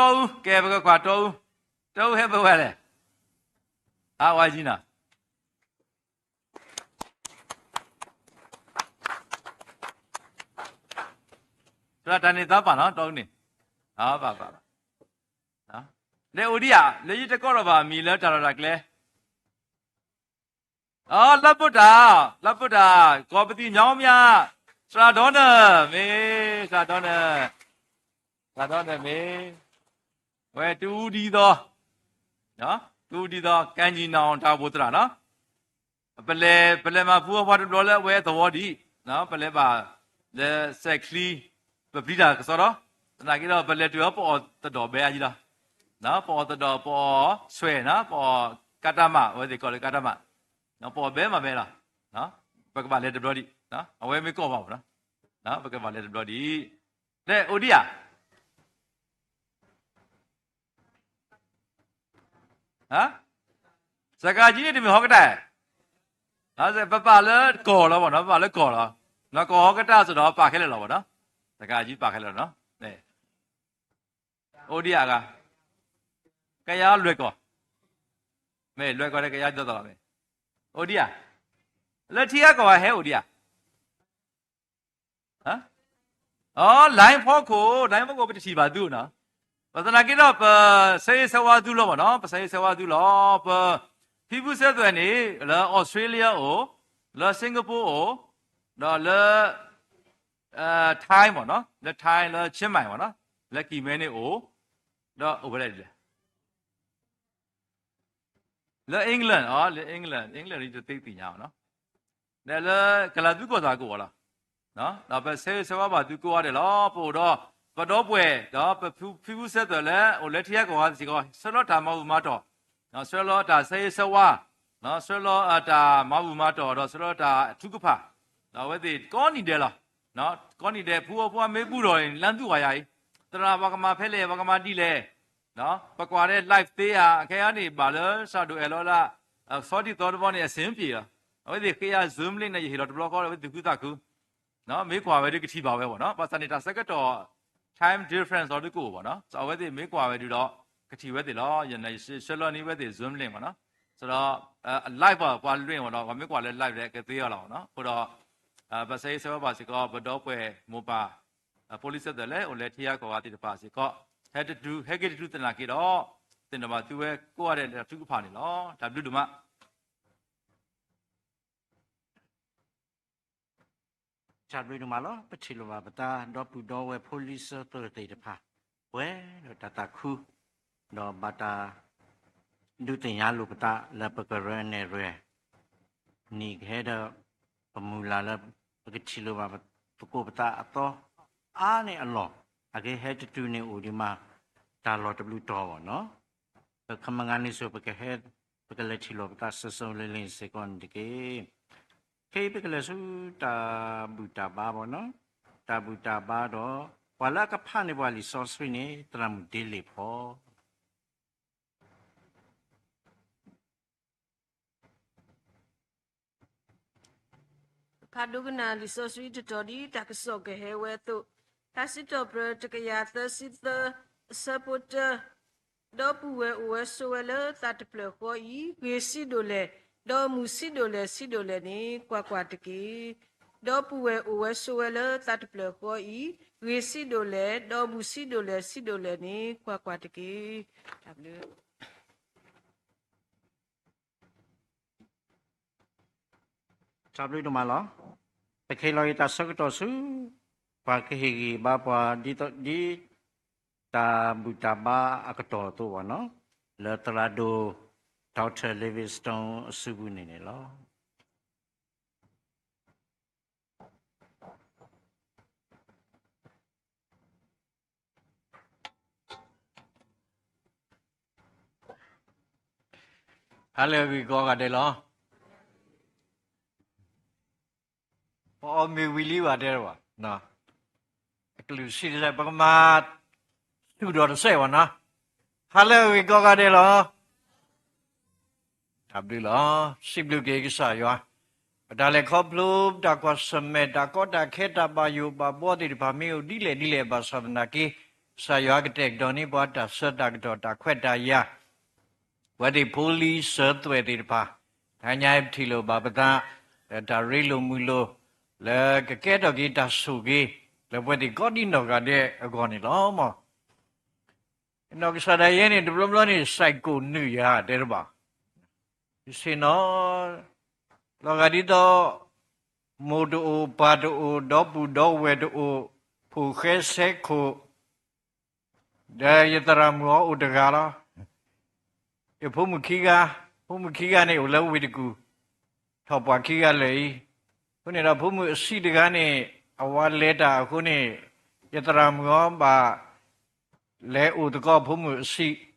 ကဲဘကကွာတော်ဦးဟဲ့ဘဝလေအာဝါကြီးနာဒါတန်နေတာပါနော်တော်ဦးနေဟာပါနော်လေဦးဒီယာလေကြီးတကောတော့ပါမီလဲတာရကလဲအော်လပုတ္တာကောပတိညောင်းမြစရာဒေါနမေစရာဒေါနမေဝဲတူဒီသောနော်တူဒီသောကံကြီးနောင်တာဘုဒ္ဓရာနော်ပလဲမှာဖူးဖွားတော်လဲဝဲသဘောဒီနော်ပလဲပါလဲဆက်ကလီပပီတာကစောတော့တနာကြီးတော့ပလဲတော်ပေါ်တော်ဘဲကြီးလားနော်ပေါ်တော်ပေါ်ဆွဲနော်ပေါ်ကတ္တမဝဲဒီကောလေကတ္တမနော်ပေါ်ဘဲမှာပဲလားနော်ဘကပါလေတဘလဒီနော်အဝဲမကောပါဘူးနော်ဘကပါလေတဘလဒီတဲ့အိုဒီယာဟမ်စကားကြီးနေတယ်မဟုတ်ကတဲ့ဒါဆိုပပလဲကော်တော့ဗောနော်ပပလဲကော်တော့နော်ကော်ဟုတ်ကတဲ့ဆိုတော့ပါခဲလဲတော့ဗောနော်စကားကြီးပါခဲလဲနော်တဲ့အိုဒီယာကကရလွယ်ကော်မဲလွယ်ကော်တဲ့ကရတော့တော့မဲအိုဒီယာလက်ထီကကောဟဲအိုဒီယာဟမ်အော်လိုင်းဖို့ကိုပတိပါသူနော်ပဒနာကိတော့ဆေးဆဝါသူလောနော်ပဆေးဆဝါသူလောပဖိဘူးဆက်သွဲနေလာဩစတြေးလျအိုလာစင်ကာပူအိုတော့လာထိုင်းပေါ့နော်လာထိုင်းလာချင်းမိုင်ပေါ့နော်လက်ကီမဲနေအိုတော့အိုဘယ်လဲလာအင်္ဂလန်အင်္ဂလန်ဒီတိတ်တိညာနော်ဒါလာကလာသူကောသာကိုလားနော်တော့ပဲဆေးဆဝါပါသူကိုရတယ်လားပို့တော့ပတော်ပွဲတော့ဖိဘူးဆက်တယ်လေဟိုလက်ထက်ကောစီကောဆလောတာမဟုတ်မတော့နော်ဆလောတာဆေးဆဝါနော်ဆလောတာမဟုတ်မတော့တော့ဆလောတာထုကဖာတော့ဝဲဒီကောနီတယ်လားနော်ကောနီတယ်ဖူဖွားမေးပူတော်ရင်လမ်းသူဝါရိုင်တရာဘကမာဖဲလေဘကမာတီလေနော်ပကွာတဲ့ live သေးဟာအခဲကနေပါလို့စာဒူအလောလာစောဒီတော်တော်နဲ့အစင်းပြေလားဝဲဒီခေယ zoom လေးနဲ့ရေတော့ဘလော့ကောဝဲဒီကူတာကူနော်မေးခွာဝဲဒီကတိပါပဲပေါ့နော်ပါစနေတာစက်ကတော့ time difference တော့ဒီကိုပေါ့နော်ဆိုဝဲဒီမေးခွာဝဲဒီတော့ကတိဝဲဒီလောယနေရှလောနီဝဲဒီ zoom link ပေါ့နော်ဆိုတော့ live ပါလွင့်ပေါ့နော်မေးခွာလဲ live လဲကသေးရလောက်နော်ဟိုတော့ပါစေဆောပါစီကောဘတော့ပွဲမိုပါpolice တဲ့လေဟိုလဲထီရကောကတိတပါစီကော had to do တနာကေတော့တင်တော့သူပဲကိုရတဲ့သူကဖာနေလောဒါဘလူဒမချာဒွေနမလောပချီလောပတာတော့ပူတော့ဝဲ police တော်တေတဖာဝဲတော့တတခုတော့ဘတာဒုတင်ရလို့ပတာလပကရနေရဲနီခဲတော့ပမူလာလပကချီလောပကိုပတာအတော့အားနေအလောအကေဟဲတူတူနေဦးဒီမှာတာလော် W တော့ဗောနော်ခမငါနေဆိုပကဟဲပကလက်ချီလောပတာဆဆုံလေးလေးစကွန်ဒီကေခေပကလစုတာဘူတာဘာဘောနော်တာဘူတာဘာတော့ဝလာကဖာနေဘွာလီဆော့ဆွေးနေတရမ်ဒီလီဖောဖာဒုကနာလီဆိုဆွီတတော်ဒီတကဆော့ကဟဲဝဲတုတာစစ်တော်ပရတကယာသစစ်သစပုတ်ဒေါ်ပူဝဲဝဲဆိုဝဲလတတ်ပလခေါ်ဤဂေစီဒိုလေဒေါ်မူစီဒိုလေနေကွာတကေဒေါ်ပူဝဲဝဲဆိုဝဲလတတ်ပလခေါ်ဤဂေစီဒိုလေဒေါ်မူစီဒိုလေနေကွာတကေဒါဘလချာဘလူဒမလောပခေလောရတာစကတော်စုပါခေဂီဘာပွာဒီတာဘူတာဘာအကတော်တော့ဗောနော် le trado Dr. Livingstone subuni ni lo Halo vi ko ga de lo Po mi wili wa de wa na Eklu si de ba ma tu do de se wa na Halo vi ko ga de lo Abdullah siblu ge sa yo Da le kho blu da ko sme da ko da khe da ba yu ba bo de ba mi u di le ba sa na ki sa yo ga tek do ni bo da sa da do da khwet da ya Wadi police serve di pa, hanya thilo babada, da relo mulo, le kekedo kita sugi, le wadi kodi no gade agoni lama. No kisada yeni belum ni psycho nu ya derba. Sino logadi do modu padu dobu do wedu pukhe seko, da yataramwa udagala. Pumukiga ne ula widiku topa kiga lei kune ra pumu si diga ne awa leta kune yatara mo ba le udko pumu si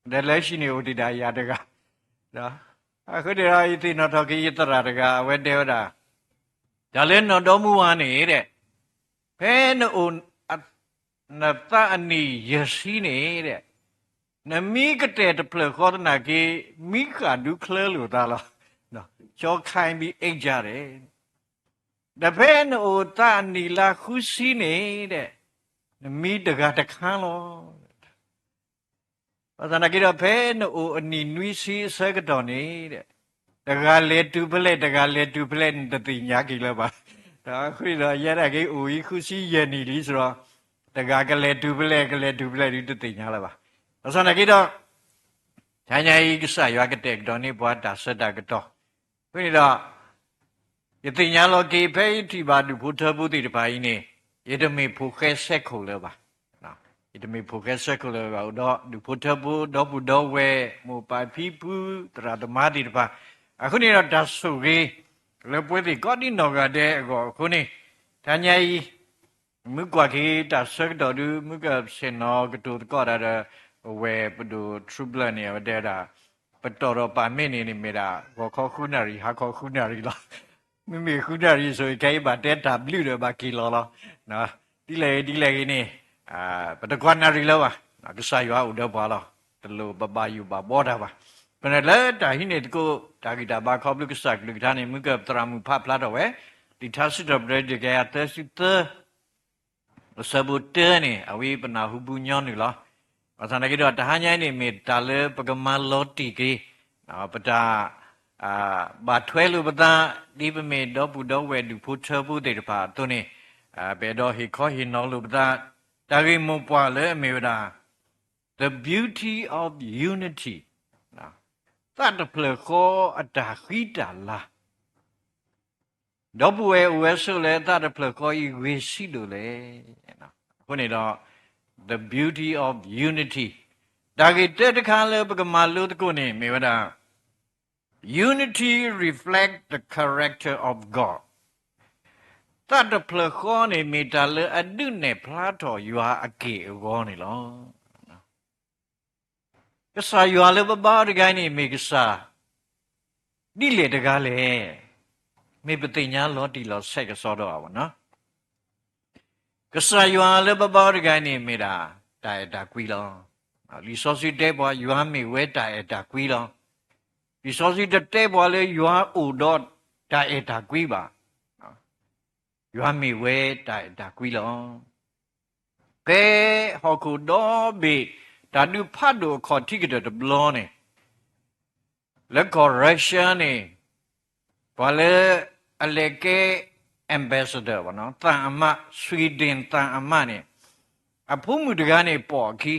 de le shi ne udida ya daga da akune ra yiti no to ki yatara daga we de da da le no do mu wa ne de phe no na ta ani yasi ne de Na mi ka te te ple ko na ki mi ka du kle lu ta la no cho khai bi ai ja de da phe no ta ni la khu si ne de mi de ga ta khan lo pa sa na ki do phe no ani nui si sa ka do ne de da ga le tu ple da ga le tu ple de ti nya ki la ba da khu do ya da ki u yi khu si ye ni li so da ga ka le tu ple di de ti nya la ba Asana kita hanya iksa ya ketek doni buat dasar dah ketok. Ini dah itu nyalo kipai tiba di putar putih di pagi ini. Itu mi pukai sekol lepas. Nah, itu mi pukai sekol lepas. Udah di putar putih, dah we mu pai pipu terada mati lepas. Aku ni dah dasar ke lepas itu kau ni nak ada aku ni hanya muka kita dasar dah tu muka senang ketuk kau ada we pedu trouble ni ada dah petoro pamen ni mera kau kunari ha kau kunari lah mimi kunari so kai batet w dah baki lah nah dilai ini pedaguan nari lah wah nak kesayua udah bala telu babayu baboda wah benar dah ini tu dah kita bakal beli kesak beli kita ni muka teramu pap lah dah we ditasi dah berada gaya atas itu sebutnya ni awi pernah hubungan ni lah Pasal kita ada hanya ini medale pegemal loti ke, pada batwe lu pada di pemedo budo we du putra bude di pa tu ni, bedo hiko hino lu pada dari mupwa le meda the beauty of unity. Tak ada pelako ada kita lah. Dobu uesu le tak ada pelako iwesi dule. Kau ni dah. The beauty of unity. Dagi tetekale bagamalu tekuni mewada. Unity reflect the character of God. Tata plekone metale adune plato you are ake ugoni lo. Kesa you are leba gani megasa. Dile tegale. Me petinya lo di lo sek sodo awana. Kesayuan le babaw gani mira dai da kwilo resource de bo yuan mi we dai da kwilo resource de bo le yuan u do dai da kwi ba yuan mi we dai da kwilo ke hoku do bi da nu phat do kho thi ke de blo ne le correction ne bo le aleke ambassador ဗောနော်တန်အမတ်ဆွီဒင်တန်အမတ် ਨੇ အဖိုးမှုတကား ਨੇ ပေါ်ခီ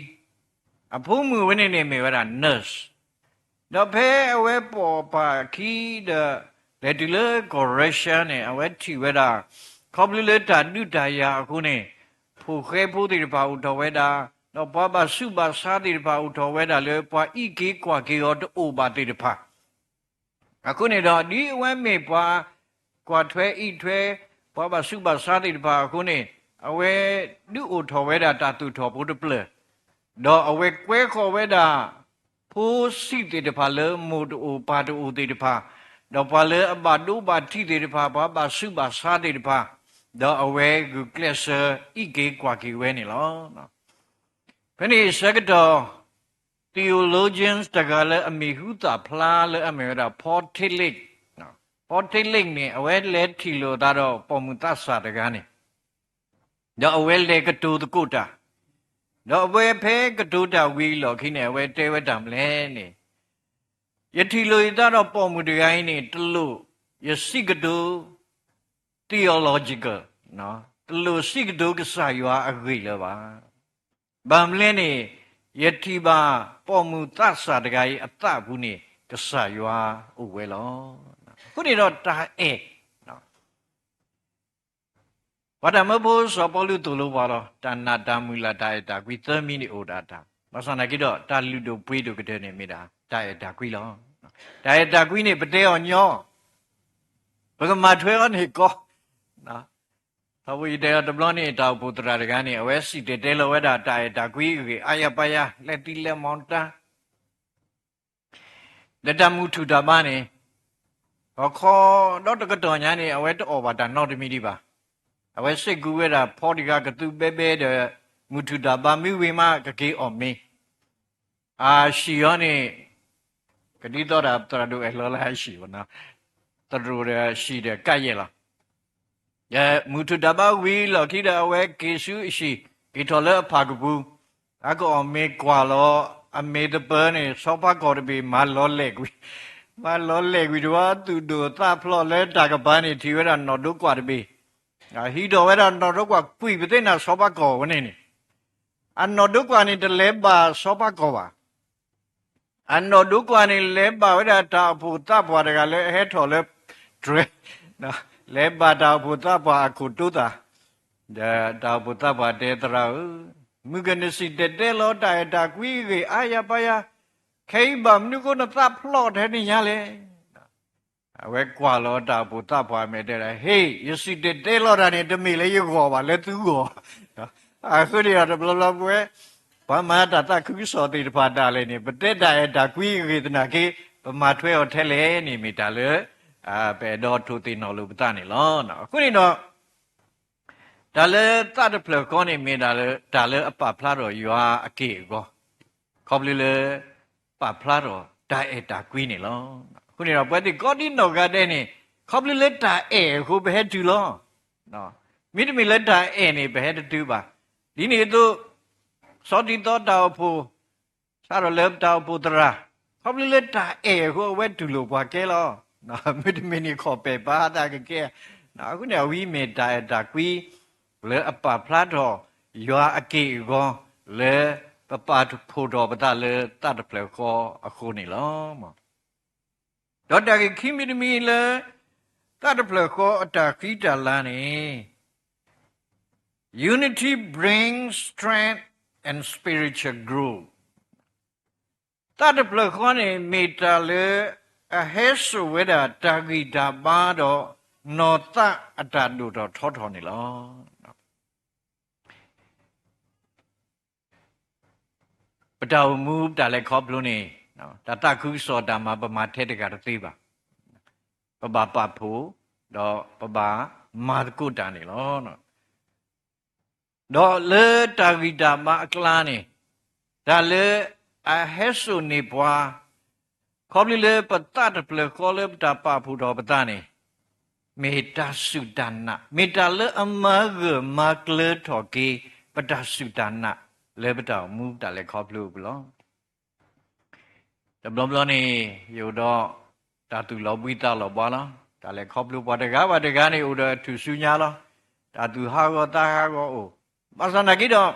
အဖိုးမှုဝနေနေမေဝရ nurse တော့ဖဲအဝဲပေါ်ပါခီတဲ့လက်တူလေ correction နဲ့အဝဲထီဝဲတာခေါပလူလေတာနုတာယာအခု ਨੇ ဖူခဲဖို့တိပါဦးတော်ဝဲတာ တော့ဘာဘာစုဘာစားတိတဖာဥထော်ဝဲတာလေပွာဤကေကွာကေရောတိုးပါတိတဖာအခုနေတော့ဒီအဝဲမေပွာကွာထွဲဤထွဲဘာဘာစုဘာစားတိတဖာအခုနေအဝဲဒုဥထော်ဝဲတာတာသူထော်ဘုဒ္ဓပလတော့အဝဲကွဲခေါ်ဝဲတာဖိုးစီတိတဖာလေမို့တိုးပါတိုးတိတဖာတော့ဘာလေအဘဒုဘာတိတိတဖာဘာဘာစုဘာစားတိတဖာတော့အဝဲကူကလစ်ဤကေကွာကေဝဲနေလောနော်ဘယ်နည်းစကတော့ theologians တကလည်းအမိဟုတာဖလားလည်းအမေရာ portalic နော် portalic နေအဝဲလဲထီလို့ဒါတော့ပေါ်မူတဆာတကားနေတော့အဝဲလဲကတူတကုတာတော့အဝဲဖဲကတူတာဝီလောခိနေအဝဲတဲဝဲတံလဲနေယထီလို့ဒါတော့ပေါ်မူတကိုင်းနေတလို့ယစိကတူ theological နော်တလို့စိကတူကစားရွာအဂိလပါဗမ်လင်းနေယတိပါပေါ်မူသဆာတကကြီးအတဘူးနေကဆာရွာဥဝဲလောခုနေတော့တာအဲနော်ဘာတမဘောစပေါ်လူတူလို့ပါတော့တဏ္ဍတာမူလာတာတာကွီသမီနေဩဒါတာမဆန္ဒကိတော့တာလူတို့ပွေးတို့ကတဲ့နေမိတာတာရတာကွီလောတာရတာကွီနေပတဲအောင်ညောဘကမထွဲကနေကောနော်အဝိဒေတဘလနေတောက်ပုတ္တရာတကနေအဝဲစီတဲလောဝဲတာတာရတာကွီအာယပယလက်တိလက်မောင်တာလက်တမှုထူတာပါနေဟောခေါ်တော့တကတော်ညာနေအဝဲတော့ဘာတာနောက်တမီဒီပါအဝဲစိတ်ကူဝဲတာဖောဒီကကတူပဲပဲတဲ့မူထူတာပါမိဝေမကကေအော်မင်းအာရှီယောနေကတိတော်တာတော်တို့အလောလာရှိဝနာတော်တို့ရရှိတယ်ကဲ့ရဲ့လားမူထဒဘဝီလောခိဒအဝဲကေရှုရှိကေထော်လအဖာကဘူးအကောအမေကွာလောအမေတပနေစောပါကောတဘီမလောလက်ကွီမလောလက်ကွီတော့သူတို့သဖလောလဲတာကပန်းနေထီဝဲတာနော်တို့ကွာတဘီဟီတော်ဝဲတာနော်တို့ကွာကွီပသိနာစောပါကောဝနေနေအနော်တို့ကွာနေတလဲပါစောပါကောပါအနော်တို့ကွာနေလဲပါဝဲတာတာဖို့တပွားတကလည်းဟဲထော်လဲဒရနော်လဲပါတာဘုဒ္ဓဘာအခုတုတာဒါဘုဒ္ဓဘာတေတရာမုကနစီတဲလောတာတာကွီကေအာယပယခေဘမ်နုကိုနသဖလော့တဲ့နေရလေအဝဲကွာလောတာဘုဒ္ဓဘာမဲတဲ့ဟေးယစီတဲလောတာနေတမီလေရောပါလေသူကိုအခုရတာဘလဘဝဲဘာမတာတခုစောတိတဖာတာလေနေပတက်တာရတာကွီကေတနာကေပမာထွဲော်ထဲလေနေမိတာလေပဲတော့ထူတင်တော်လူပတနေလောနော်အခုနေတော့ဒါလေတတ်ဖလကောနေမိတာလေဒါလေအပဖလာတော်ရွာအကေကောခေါပလီလေပဖလာတော်ဒါအဲဒါကွီးနေလောအခုနေတော့ဘယ်ဒီကောဒီနော်ကတဲ့နေခေါပလီလေဒါအဲဟိုဘဲတူလောနော်မိတမီလေဒါအဲနေဘဲတူပါဒီနေတော့စောတိတော်တောက်ဖို့စားတော့လေတောက်ဖို့တရာခေါပလီလေဒါအဲဟိုဝဲတူလို့ဘာကဲလောနော်မင်းမင်းခေါ်ပေပါတာကဲနော်ခုနေဝီမေတာတာကွီလေအပဖလာတော်ရွာအကေကောလေပပဖို့တော်ပတလေတတ်ပလေကောအခုနေလောမဒေါ်တာခိမီမီလေတတ်ပလေကောအတာခိတလာနေ Unity brings strength and spiritual growth တတ်ပလေကောနေမေတာလေအဟဲဆုဝေဒတာဂိတာပါတော့နောတအတတုတော့ထောထောနေလောပတောမူတာလည်းခေါပလို့နေနော်တတခုစောတာမှာပမာထဲတကတသိပါပပပဖို့တော့ပပမာကုတာနေလောနော်တော့လေတာဂိတာမှာအကလာနေဒါလေအဟဲဆုနေပွားခေါပလီလေပတတ်ပလခေါ်လေတာပဖူတော်ပတနေမေတ္တာစုဒနာမေတ္တာလေအမဂမကလေထော်ကေပတ္တစုဒနာလေပတောမူတာလေခေါပလူဘလောတဘလနေယောတော့တာတူလောပိတာလောပါလားဒါလေခေါပလူပါတကားနေဥဒသူစုညာလားတာတူဟာကောတာဟာကောအိုမဆန္ဒကိတော့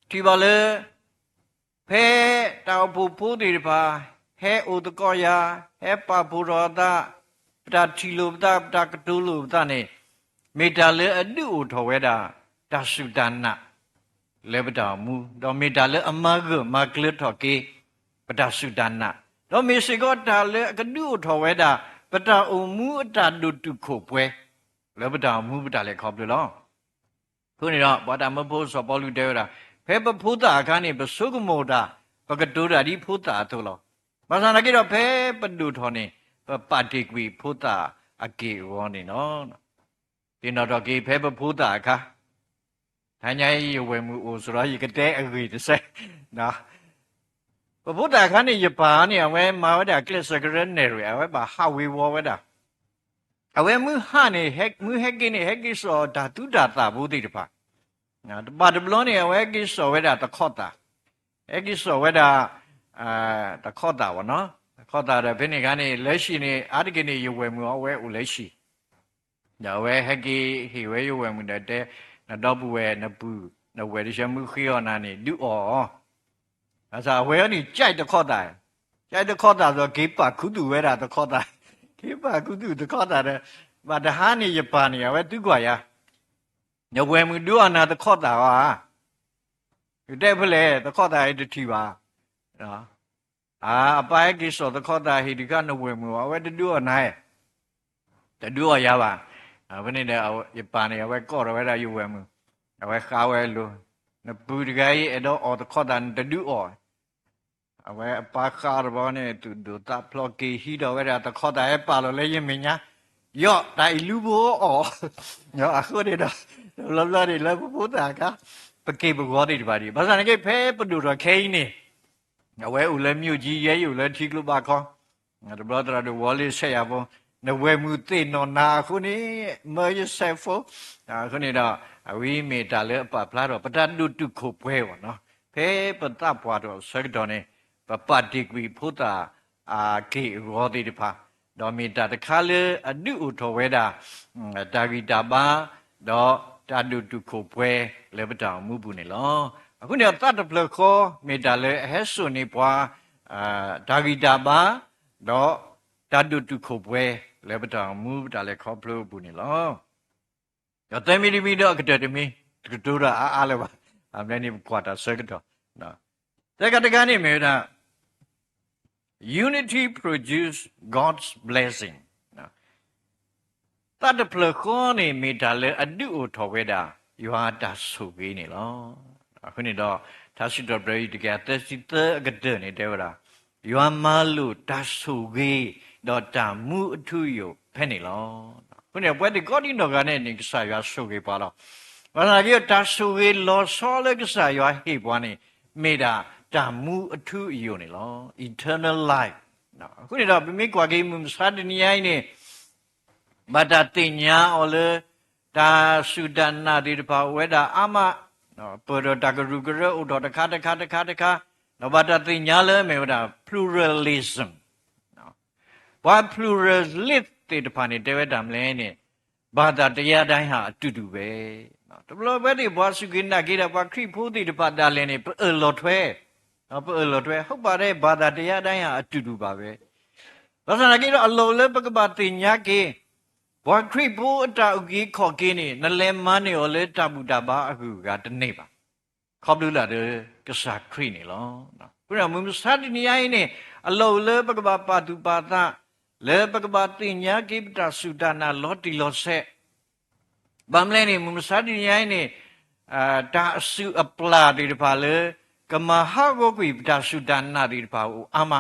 ဒီပါလေဖဲတောက်ဖို့ဖိုးဒီပါဟဲဥဒကောယာဟဲပပူရောတာပတထီလိုပတကတူလိုပတနေမေတ္တာလေအတုထော်ဝဲတာတသုဒနာ လေပတာမူတော့မေတာလေအမဂမကလထော်ကေပတာစုဒနာတော့မေစီကောတာလေကဒုထော်ဝဲတာပတာအုံမူအတာဒုတုခုပွဲလေပတာမူပတာလေခေါ်ပြလောခုနေတော့ဘာတာမဖို့စောပေါ်လူတဲရတာဖဲပဖို့တာအခါနေပစုကမောတာပကတိုရာဒီဖို့တာထို့လောမဆန်နာကေတော့ဖဲပဒုထော်နေပတိကွေဖို့တာအကေဝောနေနော်ဒီတော့ကေဖဲပဖို့တာအခါထိုင်ညာရဝဲမှုအိုဆိုတော့ရကတဲ့အဂေတဆက်နော်ပဖို့တာအခါနေရပါနေအဝဲမာဝဒကလစ်စကရနေရအဝဲပါဟာဝေဝဝဒါအဝဲမှုဟာနေဟက်မှုဟက်ကိနေဟက်ကိစောဓာတုဓာတာဘုဒ္ဓိတပါနော်တပါတဘလောနေအဝဲကိစောဝဲတာတခော့တာဟက်ကိစောဝဲတာတခော့တာဝနော်တခော့တာတဲ့ဘယ်နေကနေလက်ရှိနေအာတကိနေရဝဲမှုအဝဲဦးလက်ရှိဒါဝဲဟက်ကိဟေဝဲရဝဲမှုတဲ့နတော့ဘူးဝဲနပူနဝဲရရှမှုခိယောနာနေလူအောအစားဝဲနေကြိုက်တခော့တာကြိုက်တခော့တာဆိုဂေးပါခုတူဝဲတာတခော့တာခေပါကုတုတခောတာတဲ့ဘာတဟာနေရပါနေရဝဲသူကွာရညဝဲမှုဒုအနာတခောတာဟာဒီတဲ့ဖလဲတခောတာဟိတတိပါနော်အပိုင်ကိစ္စတခောတာဟိဒီကနဝဲမှုဝဲတဒုအနာရဲ့တဒုရပါဘယ်နဲ့ရပါနေရဝဲကော့ရဝဲတာယူဝဲမှုဝဲခါဝဲလို့နပူဒီကဲအဲ့တော့တခောတာတဒုအောအဝဲအပါခါရဘောနဲ့သူဒုတာဖလော့ကီဟီတော်ဝဲတာတခေါ်တာပါလို့လဲရင်မညာယော့တိုင်လူဘောအော်ယော့အခုနေတော့လောလောတွေလည်းဘုတာကပကေဘဂောတွေပါဒီဘာသာနေကဖဲပဒူတော်ခိနေအဝဲဦးလည်းမြို့ကြီးရဲယူလည်းထီကလူပါခေါ်ငါတို့ဘလာတို့ဝေါ်လေးဆက်ရပေါ်နဝဲမှုသိနော်နာခုနေမေယဆက်ဖို့ခုနေတော့အဝိမေတာလည်းအပဖလားတော့ပတတုတုခုပွဲပေါ့နော်ဖဲပတပွားတော့ဆက်တော်နေပတိကွေဖုတာကေရောတိတဖာဒေါ်မီတာတခါလေအနုဥထောဝဲတာတာဂီတာပါတော့တာတုတုခုပွဲလေပတောင်မှုဘူးနေလောအခုနေတတ်တပလခောမေတာလေဟဲဆုနေပွားတာဂီတာပါတော့တာတုတုခုပွဲလေပတောင်မှုတာလေခောဖလို့ဘူးနေလောရတဲ့မီဒီမီတော့ကတဲ့မီဒူရာအားလည်းပါအမလည်းနေကွာတာစကတော့နော်တကနေမေတာUnity produce God's blessing. That the plakone metale adu uthaweda you are that so gini lo. Akuni do tashito bray to get the gadene devra. You are malu tasugi do tamu to you penny lo. When you went the god in the garden in Saya Sugi Palo. When I get tasugi lo solid Saya hip one made a tamu to you lo eternal life. No,ခုနေတော့မိကွာကိမှုစာတနိယိုင်းနေမတတင်ညာအော်လေဒါစုဒနာဒီတပါဝဲတာအမနော်ပေါ်တော့တကရုကရဥတော်တခါနော်ဘာတတင်ညာလဲမေဝတာ pluralism နော်ဘာ pluralism တေတပါနေတဲဝဲတာမလဲနေဘာသာတရားတိုင်းဟာအတူတူပဲနော်တဘလဘဲဒီဘာစုကိနာကိတာဘာခရိဖိုးတိတပါတာလဲနေလော်ထွဲနော်ပေါ်လို့တွေ့ဟုတ်ပါတယ်ဘာသာတရားတိုင်းဟာအတူတူပါပဲဘာသာကြီးတော့အလုံးလဲပကပတင်ညာကေဘောခရိဘူအတာဥကြီးခေါ်ကင်းနေနလဲမန်းနေရောလဲတပူတာပါအခုကတနေ့ပါခေါပလူလာတဲ့ကစားခရိနေလောနော်ခုနမမစတနီယိုင်းနေအလုံးလဲပကပပါတုပါသလဲပကပတင်ညာကေပတာစုဒနာလောတီလောဆက်ဗမ်လဲနေမမစတနီယိုင်းနေတာအစုအပလာဒီတပါလဲကမဟာဂောကွေပတာစုဒနာဒီပါဦးအမ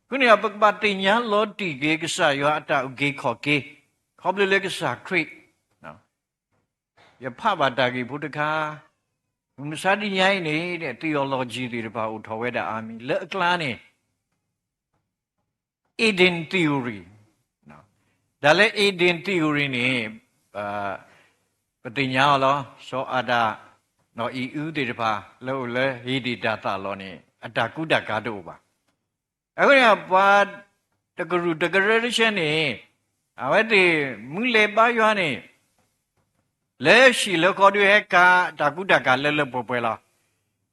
ခုနေပပတိညာလောတိကေကဆာယောအတဥကေခောကေခေါပလလေကဆာခရိနော်ယဖဘာတာကေဘုဒ္ဓခာမစတိညာနေတဲ့ theology ဒီပါဦးထော်ဝဲတာအာမီလက်အကလားနေ Eden theory နော်ဒါလည်း Eden theory နေပတိညာလောသောအတာနော်ဤဥဒေတပါလို့လေဟိတိတသလောနေအတကုတကာတို့ပါအခုကဘာတကရုတကရရှင်နေအဝတ်ဒီမူလေပါရွာနေလဲရှိလခေါ်တွေကတကုတကလဲလဲပေါ်ပွဲလား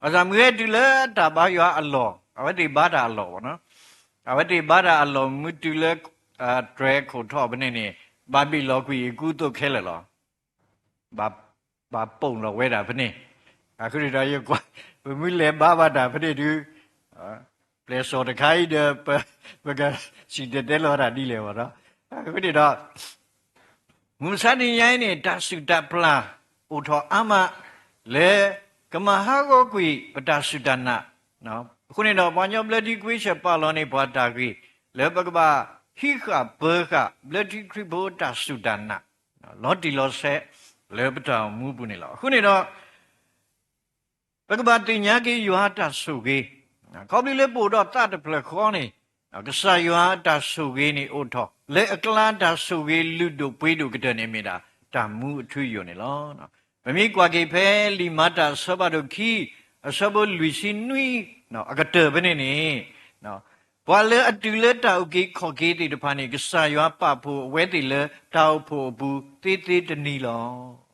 အစမွေတူလဲတပါရွာအလောအဝတ်ဒီဘာတာအလောပေါ့နော်အဝတ်ဒီဘာတာအလောမူတူလဲဒရဲခိုထောဘနေနေဘာဘီလောကွီကုတုခဲလဲလောဘာပုံလောဝဲတာဖနေ အခုဒီတော့ရွာဘယ်မှုလဲဘာဘာတာပြည့်သူပလက်စောတခိုင်းတဲ့ဘကစီတဲ့လော်ရာဒီလေဝတော့အခုဒီတော့မူစတင်ရိုင်းနေတာစုတပလာဥထောအမလေကမဟာကိုကွေပတာစုတနာနော်အခုနေတော့ဘာညောဘလဒီကွေချက်ပါလောနေဘာတာကွေလေပကဘာဟိခဘေခဘလဒီခရဘောတာစုတနာလော်တီလော်ဆက်လေပတာမူပုနေလောအခုနေတော့ပကဘာတင်ညာကေယွာတာဆုကေခေါပလီလေပို့တော့တတ်ပလခေါနေကဆာယွာတာဆုကေနေဥထောလေအကလန်တာဆုကေလူတို့ပွေးတို့ကတဲ့နေမိတာတာမူအထွေယွနေလောနော်မမီကွာကေဖဲလီမတာဆဘဒုခီအဆဘလူစီနွီနော်အကတဲ့ဘနေနေနော်ဘွာလေအတူလေတောက်ကေခေါ်ကေတိတဖာနေကဆာယွာပဖို့အဝဲတိလေတောက်ဖို့ဘူးတေးတေးတနီလော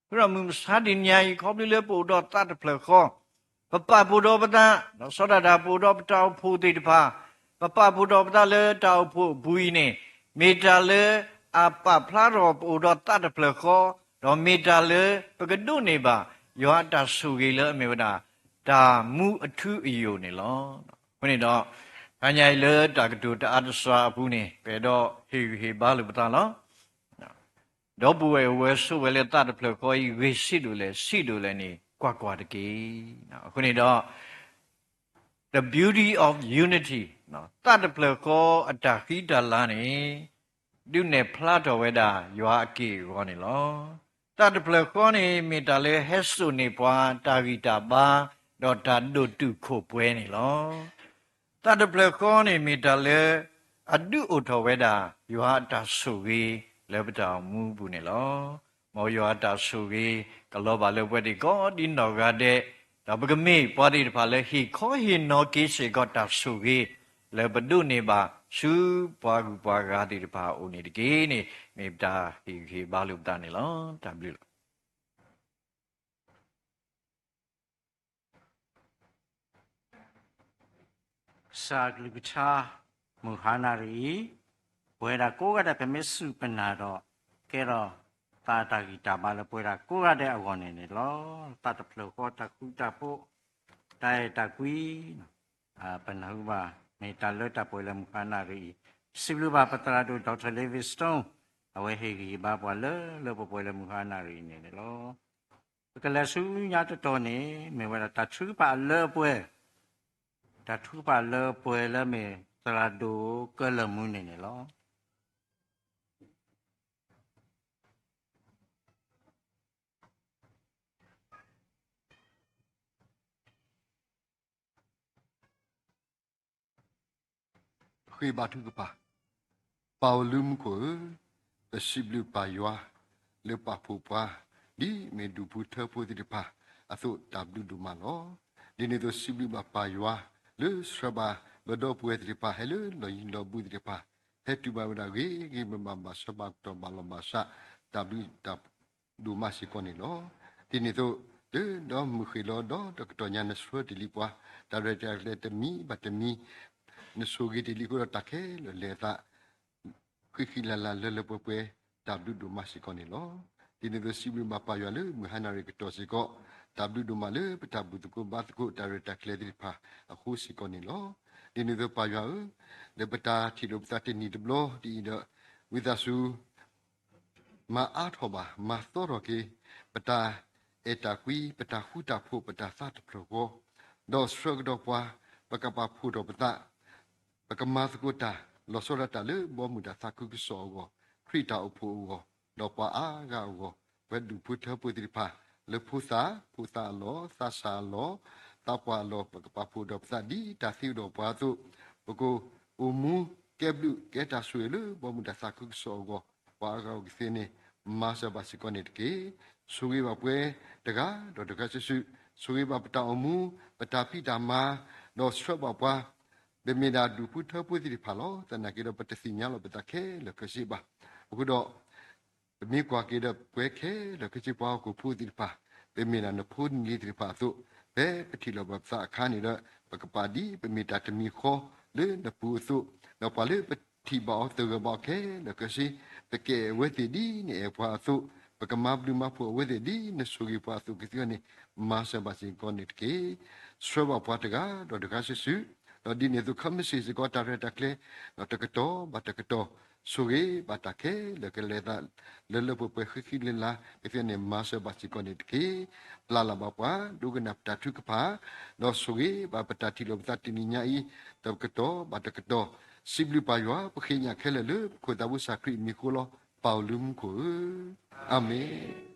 ဘုရားမူစာဒီညာီခေါပလီလေပို့တော့တတ်ပလခေါပပပူတော်ပဒနော်စောဒတာပူတော်ပတောက်ဖို့တိတဖာပပပူတော်ပဒလေတောက်ဖို့ဘူးနေမေတ္တာလေအပဖလာတော်ပူတော်တတ်ပလခေါတော့မေတ္တာလေပကဒုနေပါယောတာဆုကေလေအမေဝဒဒါမူအထုအယုနေလောခொနေတော့ခညာလေတာကတူတအတ္တစွာဘူးနေပေတော့ဟေဘာလို့ပတာလောတော့ဘွယ်ဝဲဆုဝဲလေတတ်ပလခေါဤဝေရှိတို့လေရှိတို့လေနေကွာတကေနော်ခုနေတော့ the beauty of unity နော်တတ်ပလခေါအတခိတလာနေဒီနေဖလာတော်ဝဲတာယွာအကေရောနေလောတတ်ပလခေါနေမေတ္တာလေဟက်ဆုနေပွားတာဂီတာပါတော့တာဒုတုခိုပွဲနေလောတတ်ပလခေါနေမေတ္တာလေအဒုဥထောဝဲတာယွာတာဆုကြီးလေပတောင်မူဘူးနေလောမောယောတာဆုကြီးကလောပါလေဝဲဒီကောဒီနော်ကတဲ့ဒါပကမေပွားဒီတဖာလေဟီခေါ်ဟီနော်ကိစေကောတာဆုကြီးလေပဒုနေပါရှုပွားကူပွားကားဒီတဖာအိုနေတကေနေမေတ္တာဟီဘာလို့တာနေလောတဘလူစာဂလူချာမူဟာနာရီဝဲတာကိုကတဲ့ပမစ်စုပနာတော့ကဲတော့တာတာဂီတာပါလေပွဲတာကိုကတဲ့အကောနေနေလောတတ်ပလောကောတခုတပို့တိုင်တကွီပနဟုပါမေတ္တာလွတ်တပွဲလေမူဟာနာရီစီလူပါပတရာတို့ဒေါက်တာလေဗစ်စတုန်းအဝဲဟေဂီဘာပွာလေလောပွဲလေမူဟာနာရီနေနေလောကလဆူညာတော်နေမေဝရတချူပါလေပွဲတထူပါလေပွဲလေမေတရာတို့ကလမှုနေနေလောခေဘာထုကပါပေါလုမကိုပစီဘလူပါယွာလေပါဖူပါဒီမေဒူပူထပူဒီပါအသုတဘလူဒူမလောဒီနေတော့စီဘလူပါယွာလေစရဘာဘဒိုပူဒီပါဟဲလေလောင်းလောဘူးဒီပါဟဲတူဘာဝဒါဂေမမမဆဘတ်တော်ဘလမဆာတဘလူတဒူမစီကိုနီလောဒီနေတော့တော့မခီလောတော့တကတော်ညာနဆွဒီလီပွားဒါရတဲ့လက်တမီဘတ်မီနဆိုဂီတီလီကိုတခဲလေတာခိလာလာလေပပွေတဘလူဒူမစီကိုနီလောဒီနေတော့စီဘလူမပါယွာလေမဟနာရီကတော်စီကိုတဘလူဒူမလေပတဘူတကိုဘတ်ကိုဒါရတဲ့ကလေဒီပါအခုစီကိုနီလောဒီနေတော့ပါယွာလေပတာတီလိုပတာတီနီဒဘလောဒီတော့ဝိသဆူမာအားထောပါမာသောရကေပတာเอตากุยปะตาหูตาโพปะตาซาตะโพโกดอสรกดอปวาปะกะปาพูดอปะตะปะกะมาสกุตาลอสรตะเลบ่มุตาซากุกซอโกคริตาอุโพโกดอปวาอากาโกเวดูพุทธปุติภาเลพุสาโลซาซาโลตาปวาโลปะกะปาพูดอปะตะดีตาซิวดอปวาตุปะโกอุมูเกบลุเกตาสวยเลบ่มุตาซากุกซอโกปวากาโกเซเนมาซาบาสิโกเนตเกสุริบาเปตะกาดอตะกาสุสุริบาปตาอมูปตาพิตามาดอสรบาปวาเบเมดาดูพุทธปุติภาโลตะนะเกดปตสิญาโลปตะเคเลกสิบาบุดอมีกว่าเกดเปเคเลกสิปากูพุติภาเบเมดานพุนลีติภาสุเบปฏิโลบสะคานิระปกปาดีเบเมดาตมีขอเลนปูสุนปาเลปฏิบาตะกบาเคเลกสิเปเกเวติดีเนปาสุเ ปกมาบลูมาพัวเวเดดีนสุกิปัตุกิตินี่มาสบาสิกอนิตเกสวบปัตกาดอดกาสิสุดอดินตุคำสิสิกอตาเรตักเลดอตกโตบัตกโตสุเกบัตเคเลกเลดาเลเลปเปခိလလာกิตินี่มาสบาสิกอนิตเกปลาลาบปะดูกนับตาทุกพาดอสุเกบาปตาติโลบตาตินิญาอีตกโตบัตกโตสิบลูปายวะปะขิญาเคเลเลโคตาบุสักริมิโคโลเปาลุมโคอาเมน